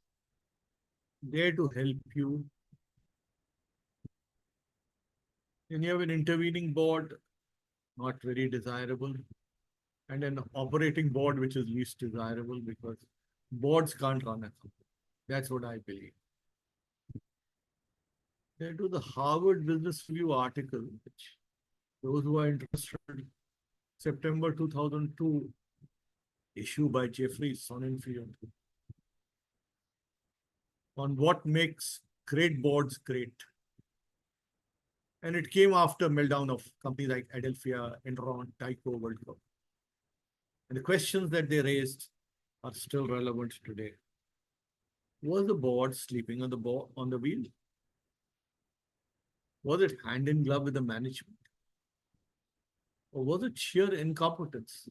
there to help you. Then you have an intervening board, not very desirable, and an operating board, which is least desirable because boards can't run a company. That's what I believe. Then to the Harvard Business Review article, which those who are interested, September 2002, issue by Jeffrey Sonnenfeld on what makes great boards great. And it came after meltdown of companies like Adelphia, Enron, Tyco, WorldCom. And the questions that they raised are still relevant today. Was the board sleeping on the wheel? Was it hand in glove with the management? Or was it sheer incompetence?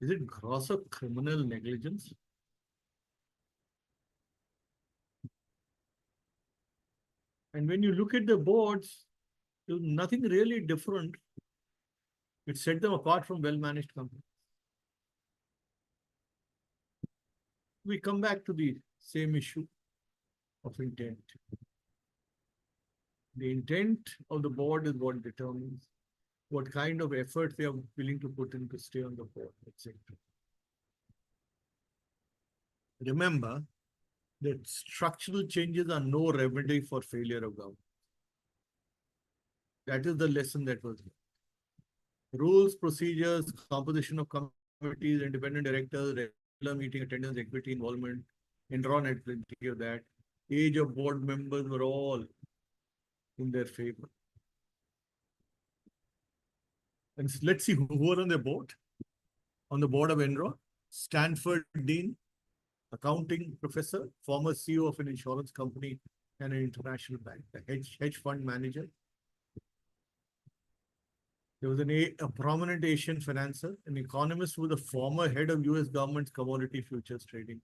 Is it grosser criminal negligence? And when you look at the boards, there's nothing really different. It set them apart from well-managed companies. We come back to the same issue of intent. The intent of the board is what determines what kind of effort they are willing to put in to stay on the board, etc. Remember that structural changes are no remedy for failure of government. That is the lesson that was given. Rules, procedures, composition of committees, independent directors, regular meeting attendance, equity involvement. Enron had plenty of that. Age of board members were all in their favor. And let's see who were on the board. On the board of Enron, Stanford Dean, accounting professor, former CEO of an insurance company and an international bank, a hedge fund manager. There was a prominent Asian financier, an economist who was the former head of US government's commodity futures trading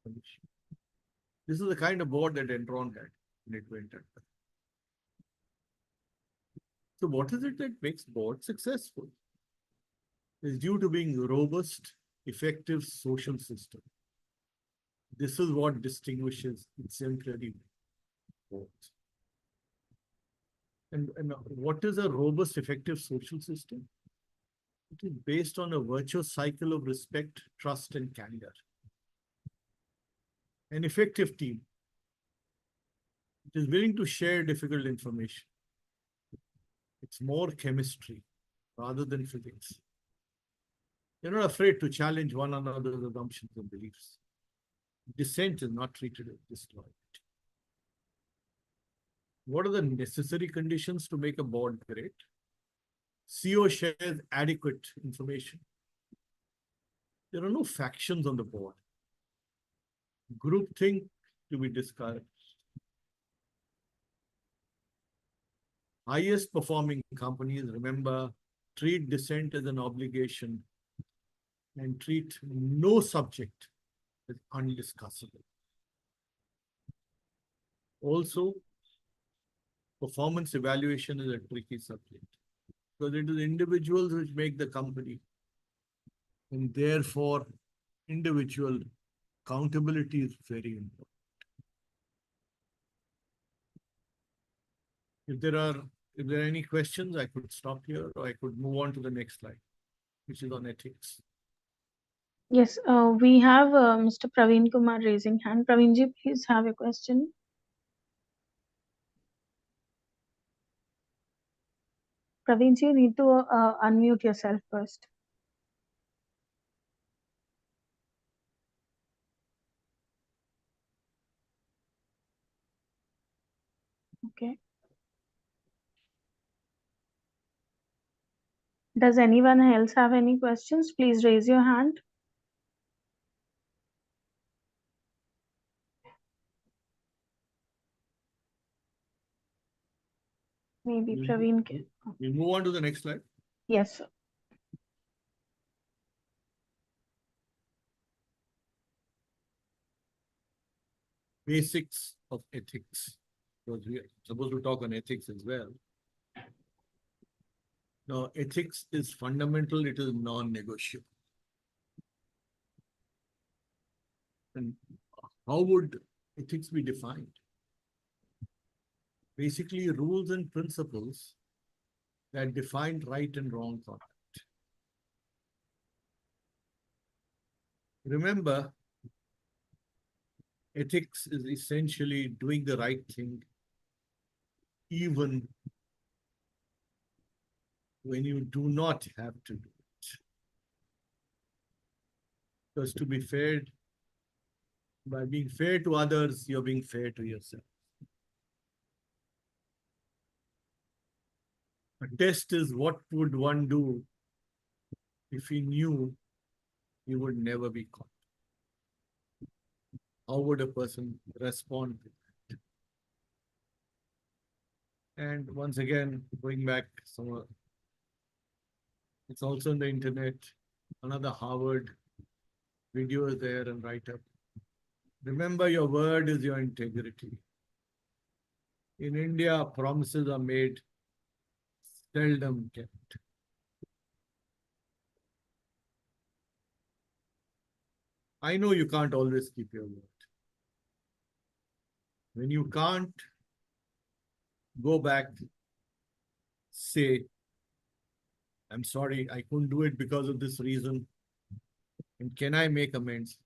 commission. This is the kind of board that Enron had when it went under. So what is it that makes boards successful? It's due to being robust, effective social system. This is what distinguishes exemplary boards. And what is a robust, effective social system? It is based on a virtuous cycle of respect, trust, and candor. An effective team. It is willing to share difficult information. It's more chemistry rather than physics. They're not afraid to challenge one another's assumptions and beliefs. Dissent is not treated as disloyalty. What are the necessary conditions to make a board great? CEO shares adequate information. There are no factions on the board. Groupthink to be discouraged. Highest performing companies, remember, treat dissent as an obligation and treat no subject as undiscussable. Also, performance evaluation is a tricky subject because it is individuals which make the company, and therefore individual accountability is very important. If there are any questions, I could stop here or I could move on to the next slide, which is on ethics. Yes, we have Mr. Praveen Kumar raising hand. Praveenji, please have a question. Praveenji, you need to unmute yourself first. Okay. Does anyone else have any questions? Please raise your hand. Maybe Mhm. Praveen can. We move on to the next slide. Yes, sir. Basics of ethics. Because we are supposed to talk on ethics as well. Now, ethics is fundamental, it is non-negotiable. And how would ethics be defined? Basically, rules and principles that define right and wrong conduct. Remember, ethics is essentially doing the right thing, even when you do not have to do it. Because to be fair, by being fair to others, you're being fair to yourself. A test is what would one do if he knew he would never be caught? How would a person respond to that? And once again, going back somewhere, it's also on the internet, another Harvard video is there and write-up. Remember, your word is your integrity. In India, promises are made, seldom kept. I know you can't always keep your word. When you can't, go back, say, I'm sorry, I couldn't do it because of this reason. And can I make amends?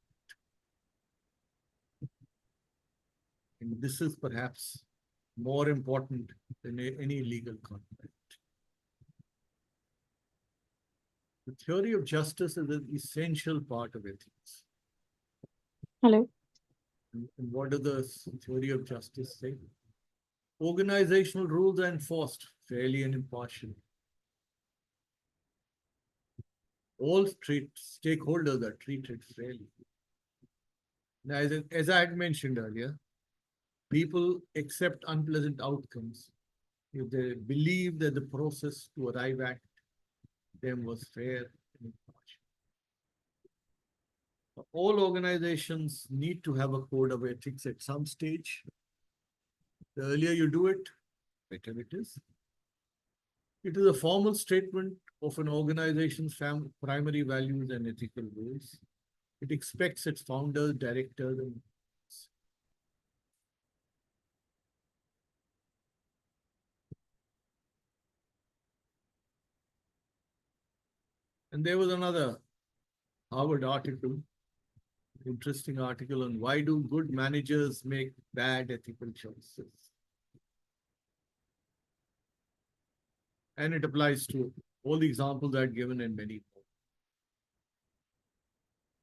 And this is perhaps more important than any legal contract. The theory of justice is an essential part of ethics. Hello. And what does the theory of justice say? Organizational rules are enforced fairly and impartially. All stakeholders are treated fairly. Now, as I had mentioned earlier, people accept unpleasant outcomes if they believe that the process to arrive at them was fair and impartial. All organizations need to have a code of ethics at some stage. The earlier you do it, better it is. It is a formal statement of an organization's primary values and ethical rules. It expects its founders, directors, and there was another Harvard article, interesting article on why do good managers make bad ethical choices. And it applies to all the examples I've given and many more.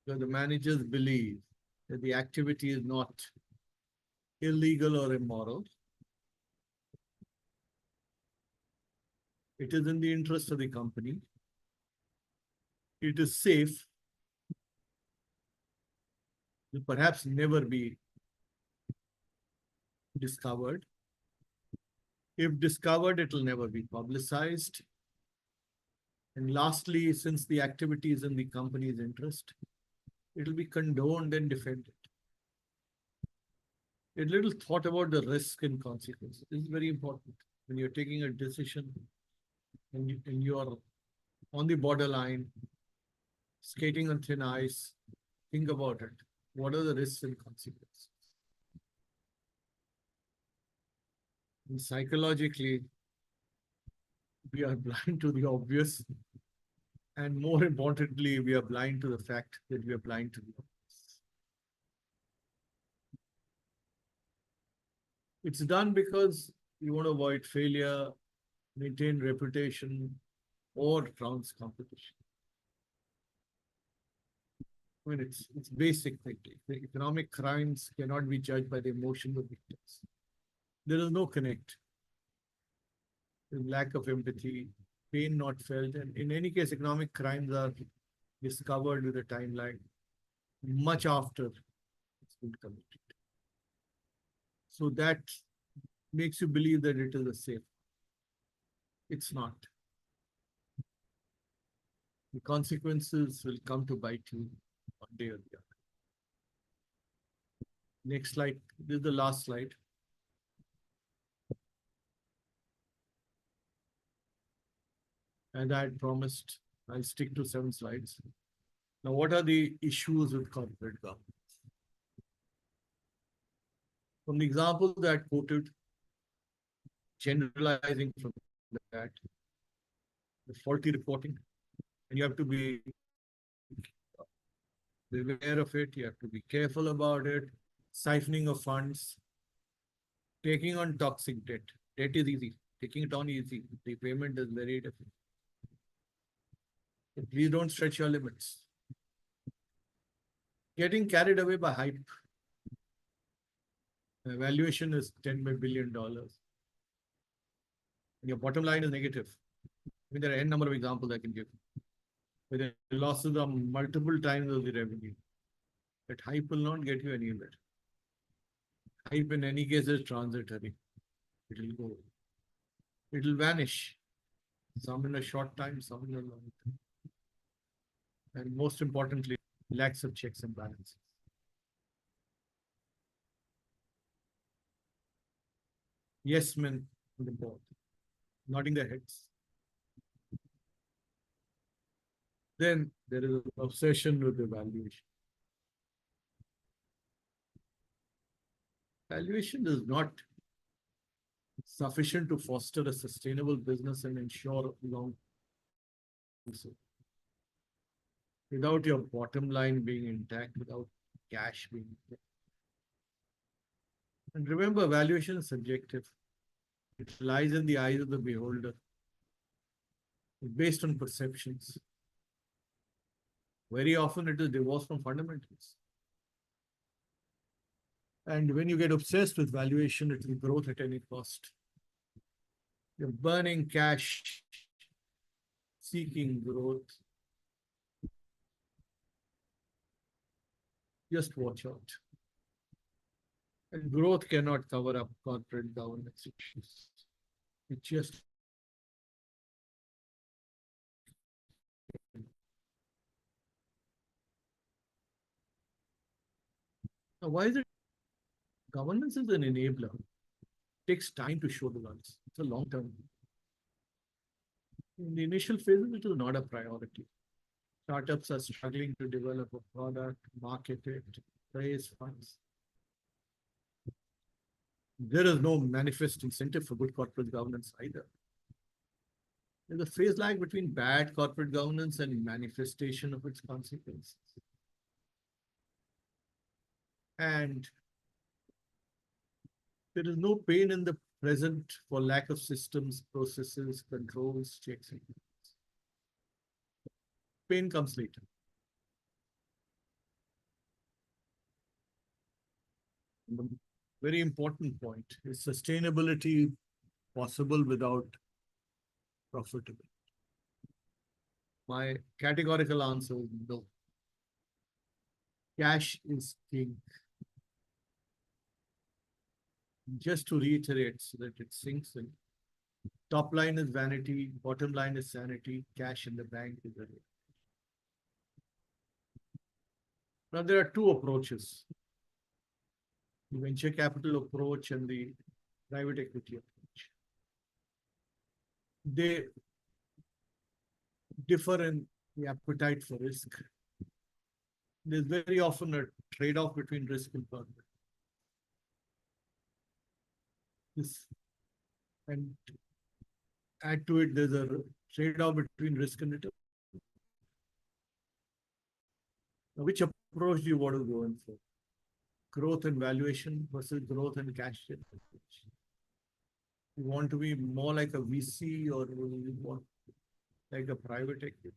Because the managers believe that the activity is not illegal or immoral. It is in the interest of the company. It is safe. Will perhaps never be discovered. If discovered, it will never be publicized. And lastly, since the activity is in the company's interest, it will be condoned and defended. A little thought about the risk and consequences. This is very important. When you're taking a decision and you are on the borderline, skating on thin ice, think about it. What are the risks and consequences? And psychologically, we are blind to the obvious. And more importantly, we are blind to the fact that we are blind to the obvious. It's done because you want to avoid failure, maintain reputation, or trounce competition. I mean, it's basic thinking. The economic crimes cannot be judged by the emotions of victims. There is no connect lack of empathy, pain not felt, and in any case, economic crimes are discovered with a timeline much after it's been committed. So that makes you believe that it is a safe. It's not. The consequences will come to bite you one day or the other. Next slide. This is the last slide. As I had promised, I'll stick to 7 slides. Now, what are the issues with corporate governance? From the example that I quoted, generalizing from that, the faulty reporting, and you have to be aware of it, you have to be careful about it, siphoning of funds, taking on toxic debt. Debt is easy, taking it on easy, repayment is very difficult. Please don't stretch your limits. Getting carried away by hype. The valuation is $10 billion. Your bottom line is negative. I mean, there are n number of examples I can give. Where the losses are multiple times of the revenue. But hype will not get you anywhere. Hype in any case is transitory. It will go. It will vanish. Some in a short time, some in a long time. And most importantly, lacks of checks and balances. Yes, men on the board, nodding their heads. Then there is an obsession with the valuation. Valuation is not sufficient to foster a sustainable business and ensure long. Without your bottom line being intact, without cash being intact. And remember, valuation is subjective. It lies in the eyes of the beholder. It's based on perceptions. Very often it is divorced from fundamentals. And when you get obsessed with valuation, it is growth at any cost. You're burning cash, seeking growth. Just watch out. And growth cannot cover up corporate governance issues. It just now, why is it governance is an enabler? It takes time to show the results. It's a long term. In the initial phases, it is not a priority. Startups are struggling to develop a product, market it, raise funds. There is no manifest incentive for good corporate governance either. There's a phase lag between bad corporate governance and manifestation of its consequences. And there is no pain in the present for lack of systems, processes, controls, checks, and balances. Pain comes later. The very important point is sustainability possible without profitability? My categorical answer is no. Cash is king. Just to reiterate so that it sinks in. Top line is vanity, bottom line is sanity, cash in the bank is the real. Now there are two approaches. The venture capital approach and the private equity approach. They differ in the appetite for risk. There's very often a trade-off between risk and profit. And add to it, there's a trade-off between risk and return. Now, which approach do you want to go in for? Growth and valuation versus growth and cash generation? You want to be more like a VC or you want like a private equity?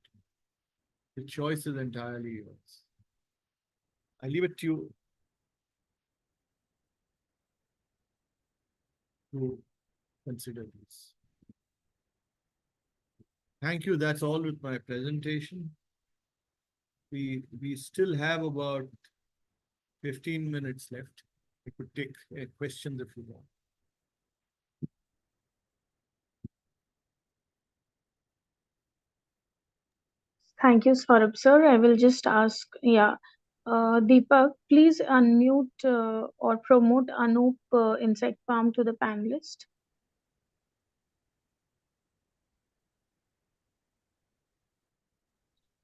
The choice is entirely yours. I leave it to you to consider this. Thank you. That's all with my presentation. We still have about 15 minutes left. We could take questions if you want. Thank you, Saurabh sir. I will just ask, Deepak, please unmute or promote Anup Insect Farm to the panelist.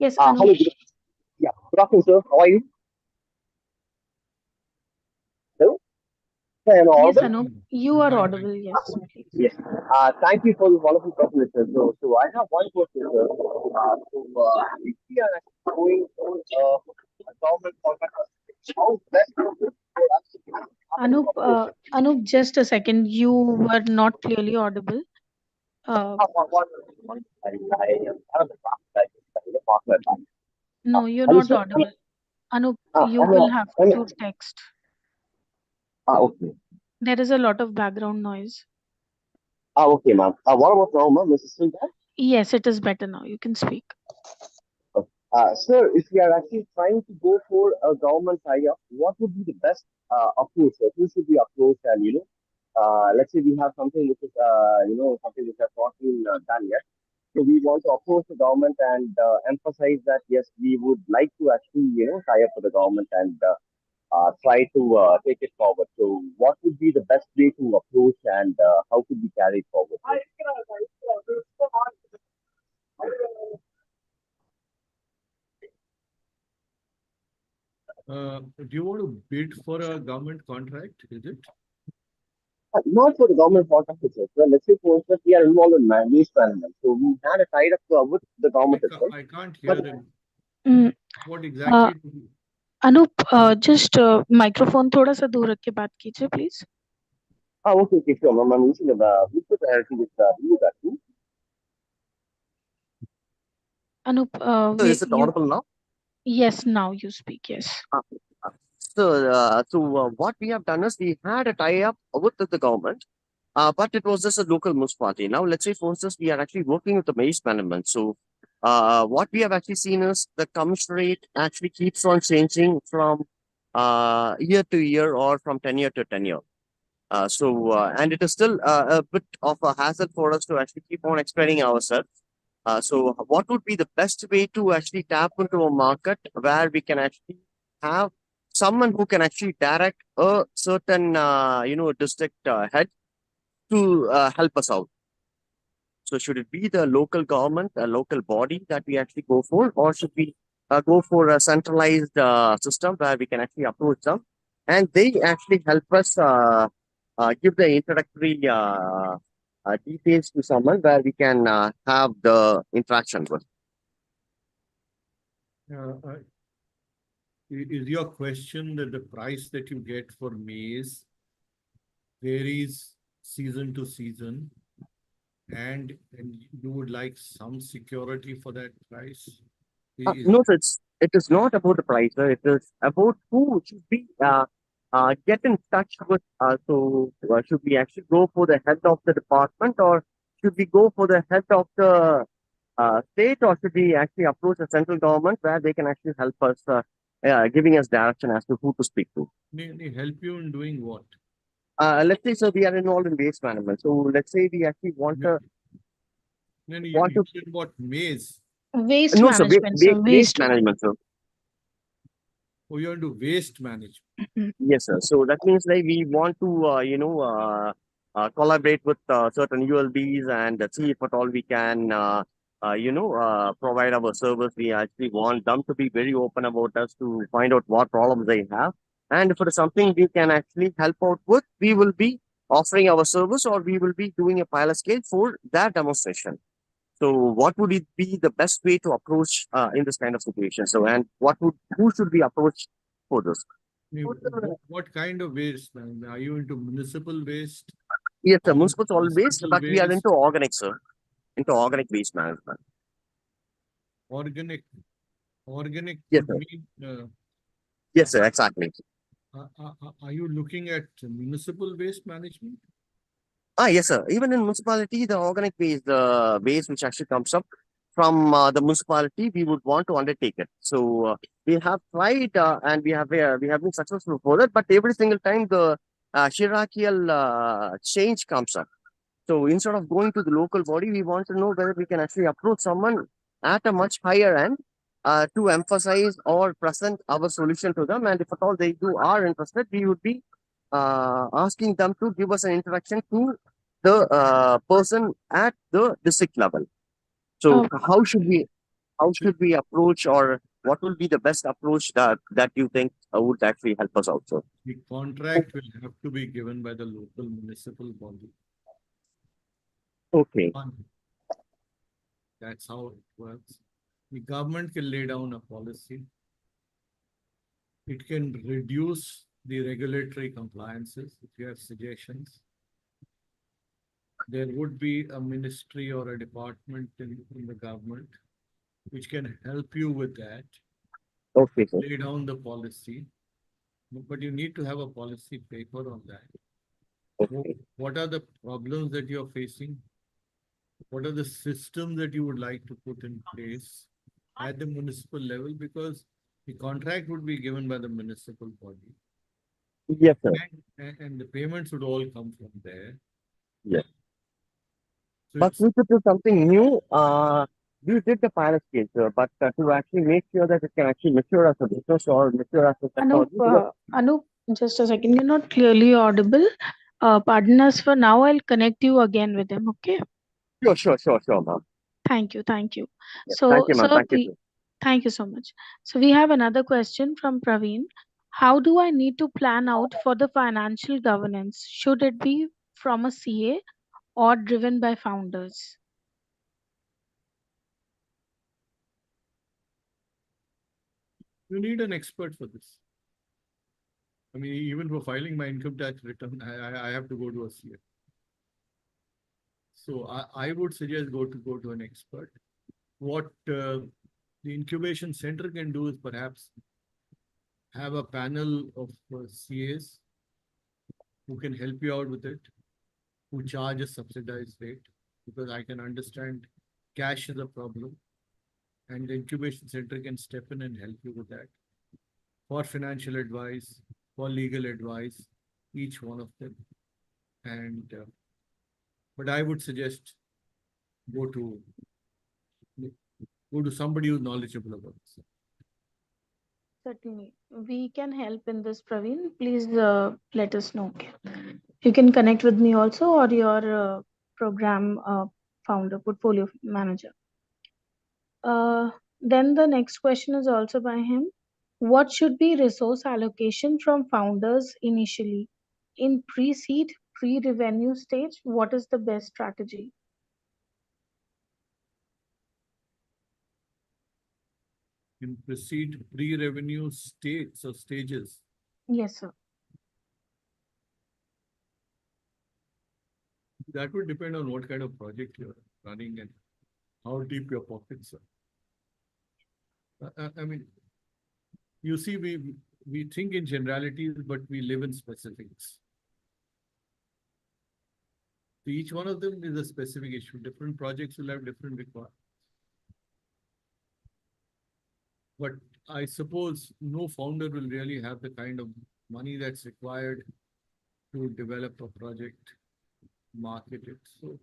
Yes, Hello, Anup. good afternoon, sir. How are you? Hello? Am I Yes, audible? Anup, you are Fine, audible. Yes, please. Yes. Thank you for the wonderful presentation. So I have one question, sir. If we are actually going for a government contract, how best for us? Anup, just a second. You were not clearly audible. No, you're Hello, not sir. audible. Anup, you Am will have I, to text. okay. There is a lot of background noise. Okay, ma'am. What about now, ma'am? Is it still there? Yes, it is better now. You can speak. Sir, if we are actually trying to go for a government tie-up, what would be the best approach? Sir? Who should we approach? And let's say we have something which is something which has not been done yet. So we want to approach the government and emphasize that yes, we would like to actually tie up with the government and try to take it forward. So what would be the best way to approach and how could we carry it forward? Sir? Do you want to bid for a government contract? Is it? Not for the government contract itself. Well, let's say for instance we are involved in waste management. So we had a tie up with the government itself. I can't hear But- him. Mm, What exactly? do you- Anup, just microphone थोड़ा सा दूर रख के बात कीजिए, please. Okay, sure. I'm using the Bluetooth directly with you that too. Anup, So is it audible now? yes, now you speak. Yes. So what we have done is we had a tie-up with the government, but it was just a local municipality. Now, let's say, for instance, we are actually working with the waste management. So, what we have actually seen is the commission rate actually keeps on changing from year to year or from tenure to tenure. And it is still a bit of a hassle for us to actually keep on explaining ourselves. So, what would be the best way to actually tap into a market where we can actually have someone who can actually direct a certain, district head to help us out? So, should it be the local government, a local body that we actually go for, or should we go for a centralized system where we can actually approach them and they actually help us give the introductory details to someone where we can have the interaction with? Is your question that the price that you get for maize varies season to season, and you would like some security for that price? No, sir, it is not about the price, sir. It is about who should be get in touch with. Should we actually go for the head of the department, or should we go for the head of the state, or should we actually approach the central government where they can actually help us, giving us direction as to who to speak to? They help you in doing what? Let's say, sir, we are involved in waste management. So let's say we actually want to. You said what, maize? Waste No, sir, management, sir. waste management, sir. Oh, you want to do waste management? Yes, sir. So that means like we want to, collaborate with certain ULBs and see if at all we can, provide our service. We actually want them to be very open about us to find out what problems they have. And if it is something we can actually help out with, we will be offering our service or we will be doing a pilot scale for that demonstration. So what would it be the best way to approach in this kind of situation? So, and who should we approach for this? What kind of waste, man? Are you into municipal waste? Yes, sir. Municipal solid waste, Hospital but we are waste? into organic, sir. Into organic waste management. Organic. Yes, would sir. mean, Yes, sir. Exactly. are you looking at municipal waste management? Yes, sir. Even in municipality, the organic waste, the waste which actually comes up, from the municipality, we would want to undertake it. So we have tried and we have been successful for that. But every single time the hierarchical change comes up. So instead of going to the local body, we want to know whether we can actually approach someone at a much higher end to emphasize or present our solution to them. And if at all they are interested, we would be asking them to give us an introduction to the person at the district level. So Okay. how should we approach, or what will be the best approach that you think would actually help us out? So The contract will have to be given by the local municipal body. okay, That's how it works. The government can lay down a policy. It can reduce the regulatory compliances if you have suggestions. There would be a ministry or a department in the government which can help you with that, okay, sir. lay down the policy. But you need to have a policy paper on that. Okay. What are the problems that you're facing? What are the systems that you would like to put in place at the municipal level? Because the contract would be given by the municipal body. Yes, sir. And the payments would all come from there. Yes. So But it's, we could do something new. We did the pilot scale, sir, but to actually make sure that it can actually mature as a business or mature as a technology. Anup, just a second. You're not clearly audible. Pardon us for now. I'll connect you again with him. Okay. Sure, ma'am. Thank you. Thank you. Yeah. So, Thank you, ma'am. sir, Thank you, sir. thank you so much. So we have another question from Praveen. How do I need to plan out for the financial governance? Should it be from a CA or driven by founders? you need an expert for this. I mean, even for filing my income tax return, I have to go to a CA. So I would suggest go to an expert. What the incubation center can do is perhaps have a panel of CAs who can help you out with it, who charge a subsidized rate, because I can understand cash is a problem, and the incubation center can step in and help you with that. For financial advice, for legal advice, each one of them. And but I would suggest go to somebody who's knowledgeable about this. Certainly. We can help in this, Praveen. Please let us know. Okay. You can connect with me also or your program founder, portfolio manager. Then the next question is also by him. What should be resource allocation from founders initially? In pre-seed, pre-revenue stage, what is the best strategy? In proceed pre-revenue states or stages. Yes, sir. That would depend on what kind of project you're running and how deep your pockets are. I mean, you see, we think in generalities, but we live in specifics. So each one of them is a specific issue. Different projects will have different requirements. But I suppose no founder will really have the kind of money that's required to develop a project, market it. So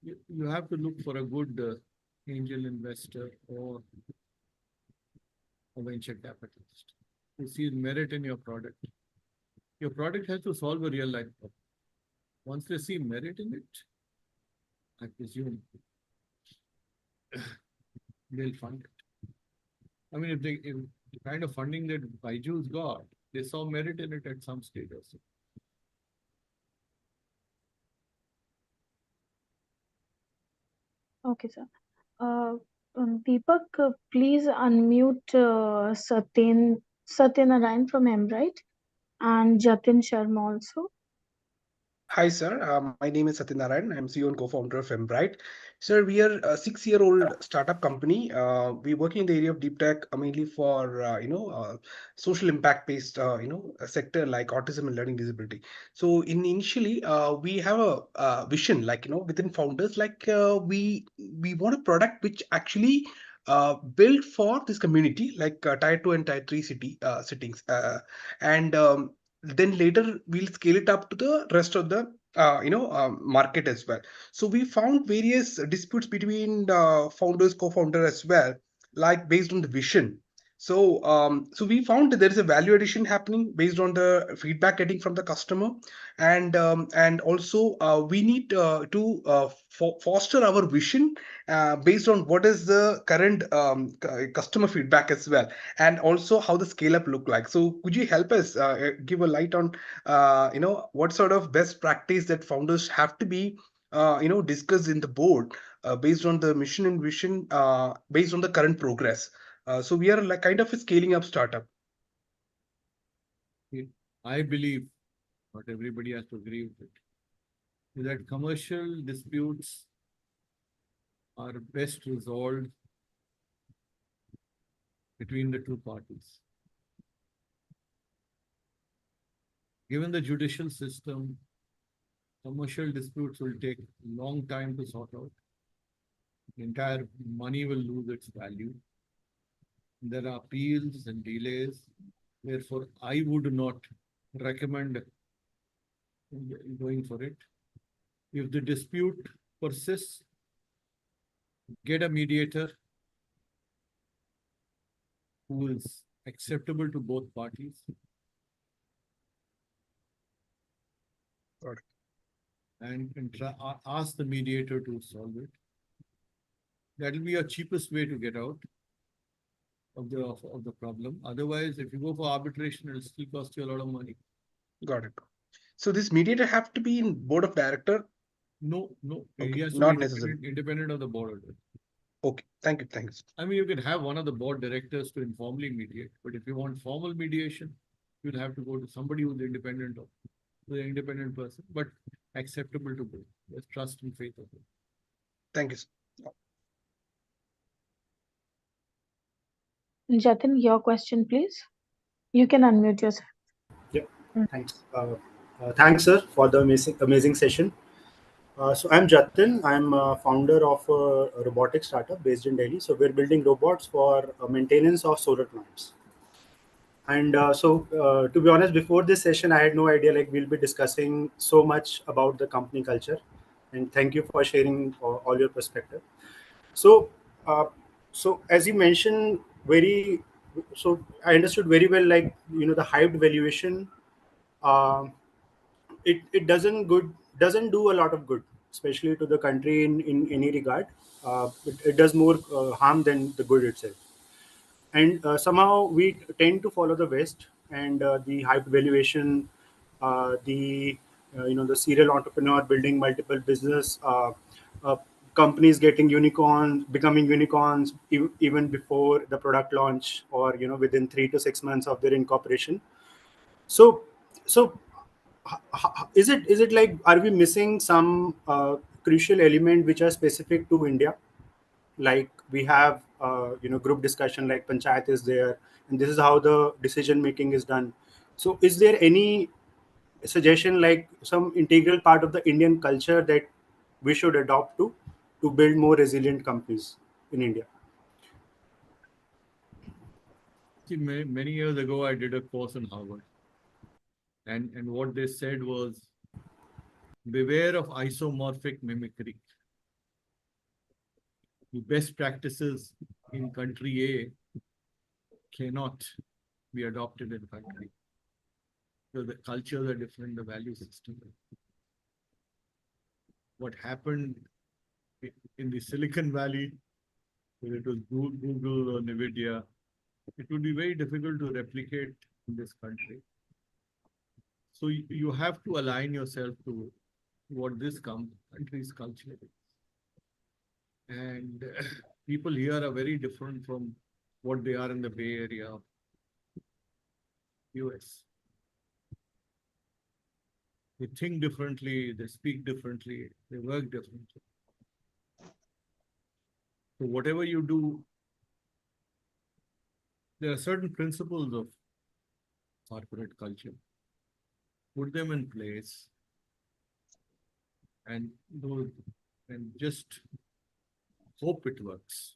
you have to look for a good angel investor or a venture capitalist who sees merit in your product. Your product has to solve a real life problem. Once they see merit in it, I presume they'll fund it. I mean, if the kind of funding that Byju's got, they saw merit in it at some stage or so. Okay, sir. Deepak, please unmute Satyanarayan from Embright and Jatin Sharma also. Hi, sir. My name is Satyanarayan. I'm CEO and co-founder of Embright. Sir, we are a 6-year-old startup company. We work in the area of deep tech mainly for social impact-based a sector like autism and learning disability. So initially, we have a vision like within founders we want a product which actually built for this community like tier 2 and tier 3 cities and then later we'll scale it up to the rest of the market as well. So we found various disputes between the founders, co-founder as well, like based on the vision. So we found that there is a value addition happening based on the feedback getting from the customer, and also we need to foster our vision based on what is the current customer feedback as well, and also how the scale up look like. So could you help us give a light on what sort of best practice that founders have to be discussed in the board based on the mission and vision based on the current progress. So we are like kind of a scaling up startup. I believe, not everybody has to agree with it, is that commercial disputes are best resolved between the two parties. Given the judicial system, commercial disputes will take a long time to sort out. The entire money will lose its value. There are appeals and delays. Therefore, I would not recommend going for it. If the dispute persists, get a mediator who is acceptable to both parties. Got it. And ask the mediator to solve it. That will be your cheapest way to get out of the problem. Otherwise, if you go for arbitration, it'll still cost you a lot of money. Got it. So this mediator have to be in board of director? No, Okay, he has to not be necessary. independent of the board. Okay, thank you. Thanks. I mean, you can have one of the board directors to informally mediate, but if you want formal mediation, you'll have to go to somebody who's independent of the independent person, but acceptable to both. There's trust and faith of it. Thank you, sir. Jatin, your question, please. You can unmute yourself. Thanks. Thanks, sir, for the amazing session. So I'm Jatin. I'm a founder of a robotics startup based in Delhi. So we're building robots for maintenance of solar plants. And to be honest, before this session, I had no idea like we'll be discussing so much about the company culture. And thank you for sharing all your perspective. So, so as you mentioned, so I understood very well, like the hyped valuation. It doesn't do a lot of good, especially to the country in any regard. It does more harm than the good itself. And somehow we tend to follow the West and the hype valuation, the serial entrepreneur building multiple business, uh, companies getting becoming unicorns even before the product launch, or within 3 to 6 months of their incorporation. So, so is it like, are we missing some crucial element which are specific to India? Like we have group discussion, like panchayat is there, and this is how the decision making is done. So is there any suggestion, like some integral part of the Indian culture that we should adopt to build more resilient companies in India? See, many years ago, I did a course in Harvard. And what they said was, beware of isomorphic mimicry. The best practices in country A cannot be adopted in country. So the cultures are different, the value system. What happened in the Silicon Valley, whether it was Google or NVIDIA, it would be very difficult to replicate in this country. So you have to align yourself to what this country's culture is. And people here are very different from what they are in the Bay Area of US. They think differently, they speak differently, they work differently. So whatever you do, there are certain principles of corporate culture. Put them in place and just hope it works.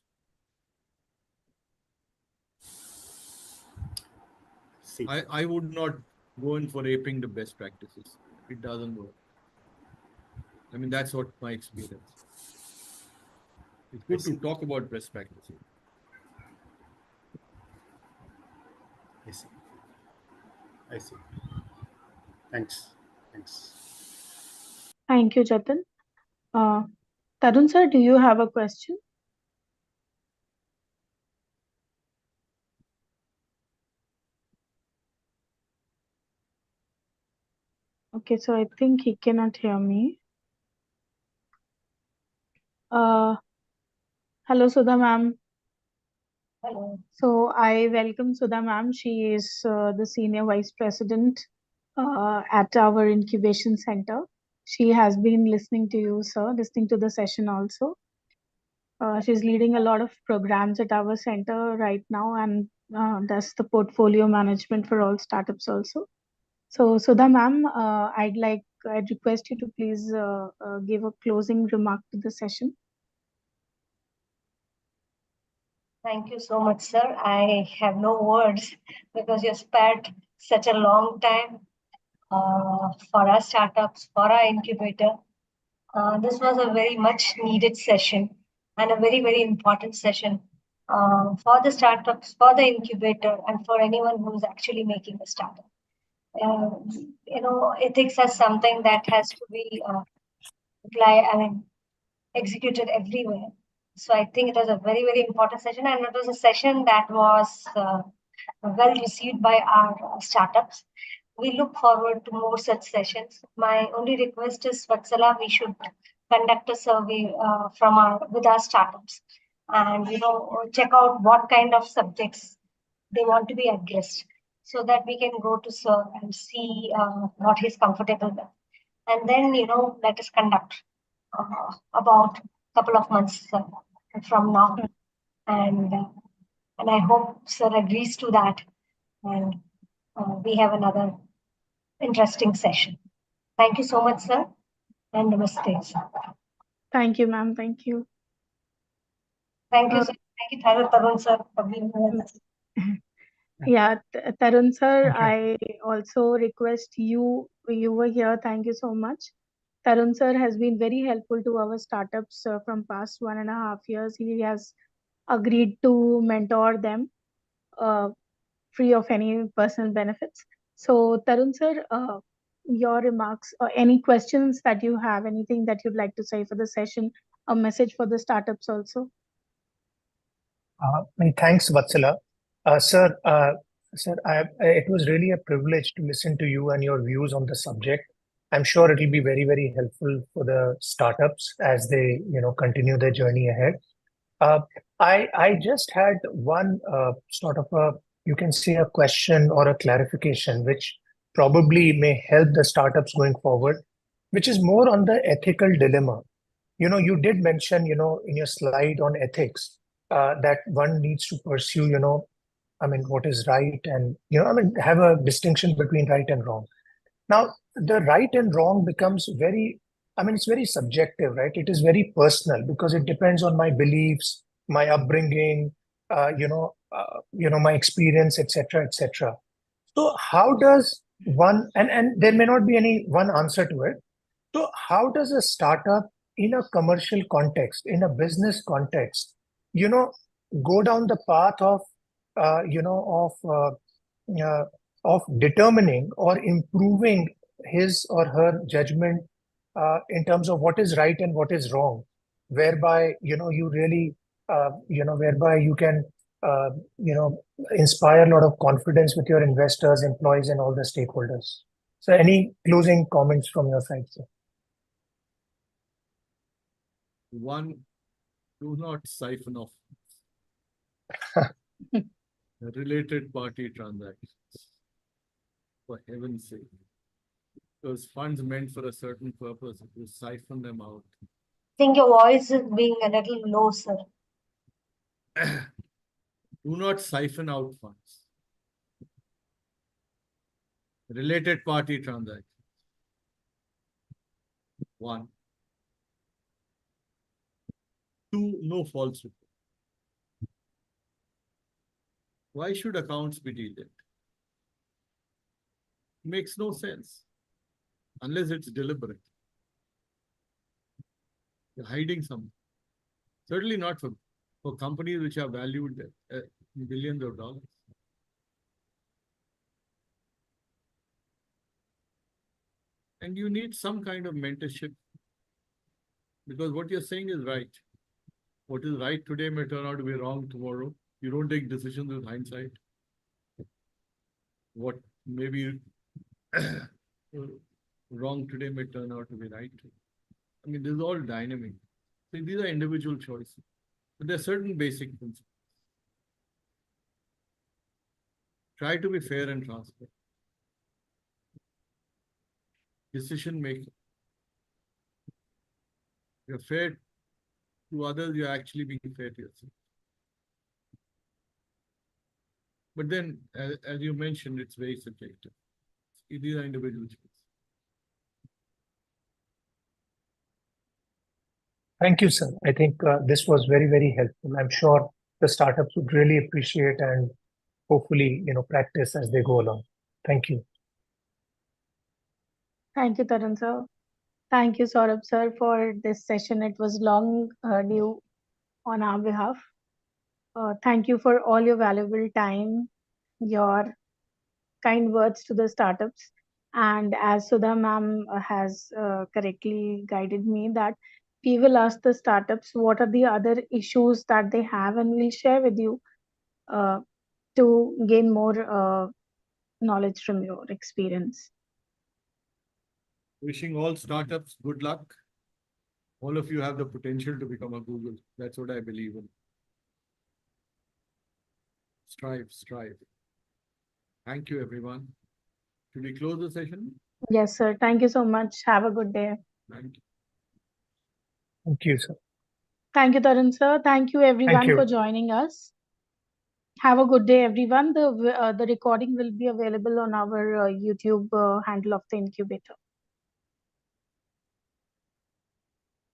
See, I would not go in for aping the best practices. It doesn't work. I mean, that's what my experience. It's good to talk about best practices. I see. I see. Thanks. Thanks. Thank you, Jatin. Tarun sir, do you have a question? Okay, so I think he cannot hear me. Hello, Sudha ma'am. Hello. So I welcome Sudha ma'am. She is the Senior Vice President at our incubation center. She has been listening to you, sir, listening to the session also. She's leading a lot of programs at our center right now and does the portfolio management for all startups also. So Sudha ma'am, I'd request you to please give a closing remark to the session. Thank you so much, sir. I have no words because you spared such a long time for our startups, for our incubator. This was a very much needed session and a very, very important session for the startups, for the incubator, and for anyone who's actually making a startup. Ethics is something that has to be executed everywhere. So I think it was a very, very important session, and it was a session that was well received by our startups. We look forward to more such sessions. My only request is, Vatsala, we should conduct a survey with our startups, and check out what kind of subjects they want to be addressed, so that we can go to sir and see what he's comfortable with, and then let us conduct about a couple of months from now, and I hope sir agrees to that, and we have another interesting session. Thank you so much, sir, and namaste, sir. Thank you, ma'am. Thank you. Thank you, sir. Thank you, Tarun sir, for being with us. Yeah, Tarun sir, Okay. I also request you were here. Thank you so much. Tarun sir has been very helpful to our startups from past 1.5 years. He has agreed to mentor them free of any personal benefits. So Tarun sir, your remarks or any questions that you have, anything that you'd like to say for the session, a message for the startups also. Thanks, Vatsala. Sir, it was really a privilege to listen to you and your views on the subject. I'm sure it will be very, very helpful for the startups as they, continue their journey ahead. I just had one sort of you can say a question or a clarification, which probably may help the startups going forward, which is more on the ethical dilemma. You did mention, in your slide on ethics, that one needs to pursue, what is right and, have a distinction between right and wrong. Now, the right and wrong becomes it's very subjective, right? It is very personal because it depends on my beliefs, my upbringing, my experience, etc., etc. So how does one, and there may not be any one answer to it. So how does a startup in a commercial context, in a business context, go down the path of, of determining or improving his or her judgment in terms of what is right and what is wrong, whereby you really whereby you can inspire a lot of confidence with your investors, employees, and all the stakeholders. So any closing comments from your side, sir? One, do not siphon off related party transactions, for heaven's sake. those funds meant for a certain purpose, you siphon them out. I think your voice is being a little low, sir. Do not siphon out funds. Related party transactions. One. Two, no false report. Why should accounts be deleted? Makes no sense unless it's deliberate. You're hiding something. Certainly not for companies which are valued at billions of dollars. And you need some kind of mentorship, because what you're saying is right. What is right today may turn out to be wrong tomorrow. You don't take decisions with hindsight. What may be wrong today may turn out to be right. I mean, this is all dynamic. So these are individual choices, but there are certain basic principles. Try to be fair and transparent. Decision making. You're fair to others, you're actually being fair to yourself. But then, as you mentioned, it's very subjective. These are individual choices. Thank you, sir. I think this was very, very helpful. I'm sure the startups would really appreciate and hopefully, practice as they go along. Thank you. Thank you, Tarun sir. Thank you, Saurabh sir, for this session. It was long due on our behalf. Thank you for all your valuable time, your kind words to the startups. And as Sudha ma'am has correctly guided me, that we will ask the startups what are the other issues that they have, and we'll share with you to gain more knowledge from your experience. Wishing all startups good luck. All of you have the potential to become a Google. That's what I believe in. Strive, strive. Thank you, everyone. Should we close the session? Yes, sir. Thank you so much. Have a good day. Thank you. Thank you, sir. Thank you, Tarun sir. Thank you, everyone, you. for joining us. Have a good day, everyone. The recording will be available on our YouTube handle of the incubator.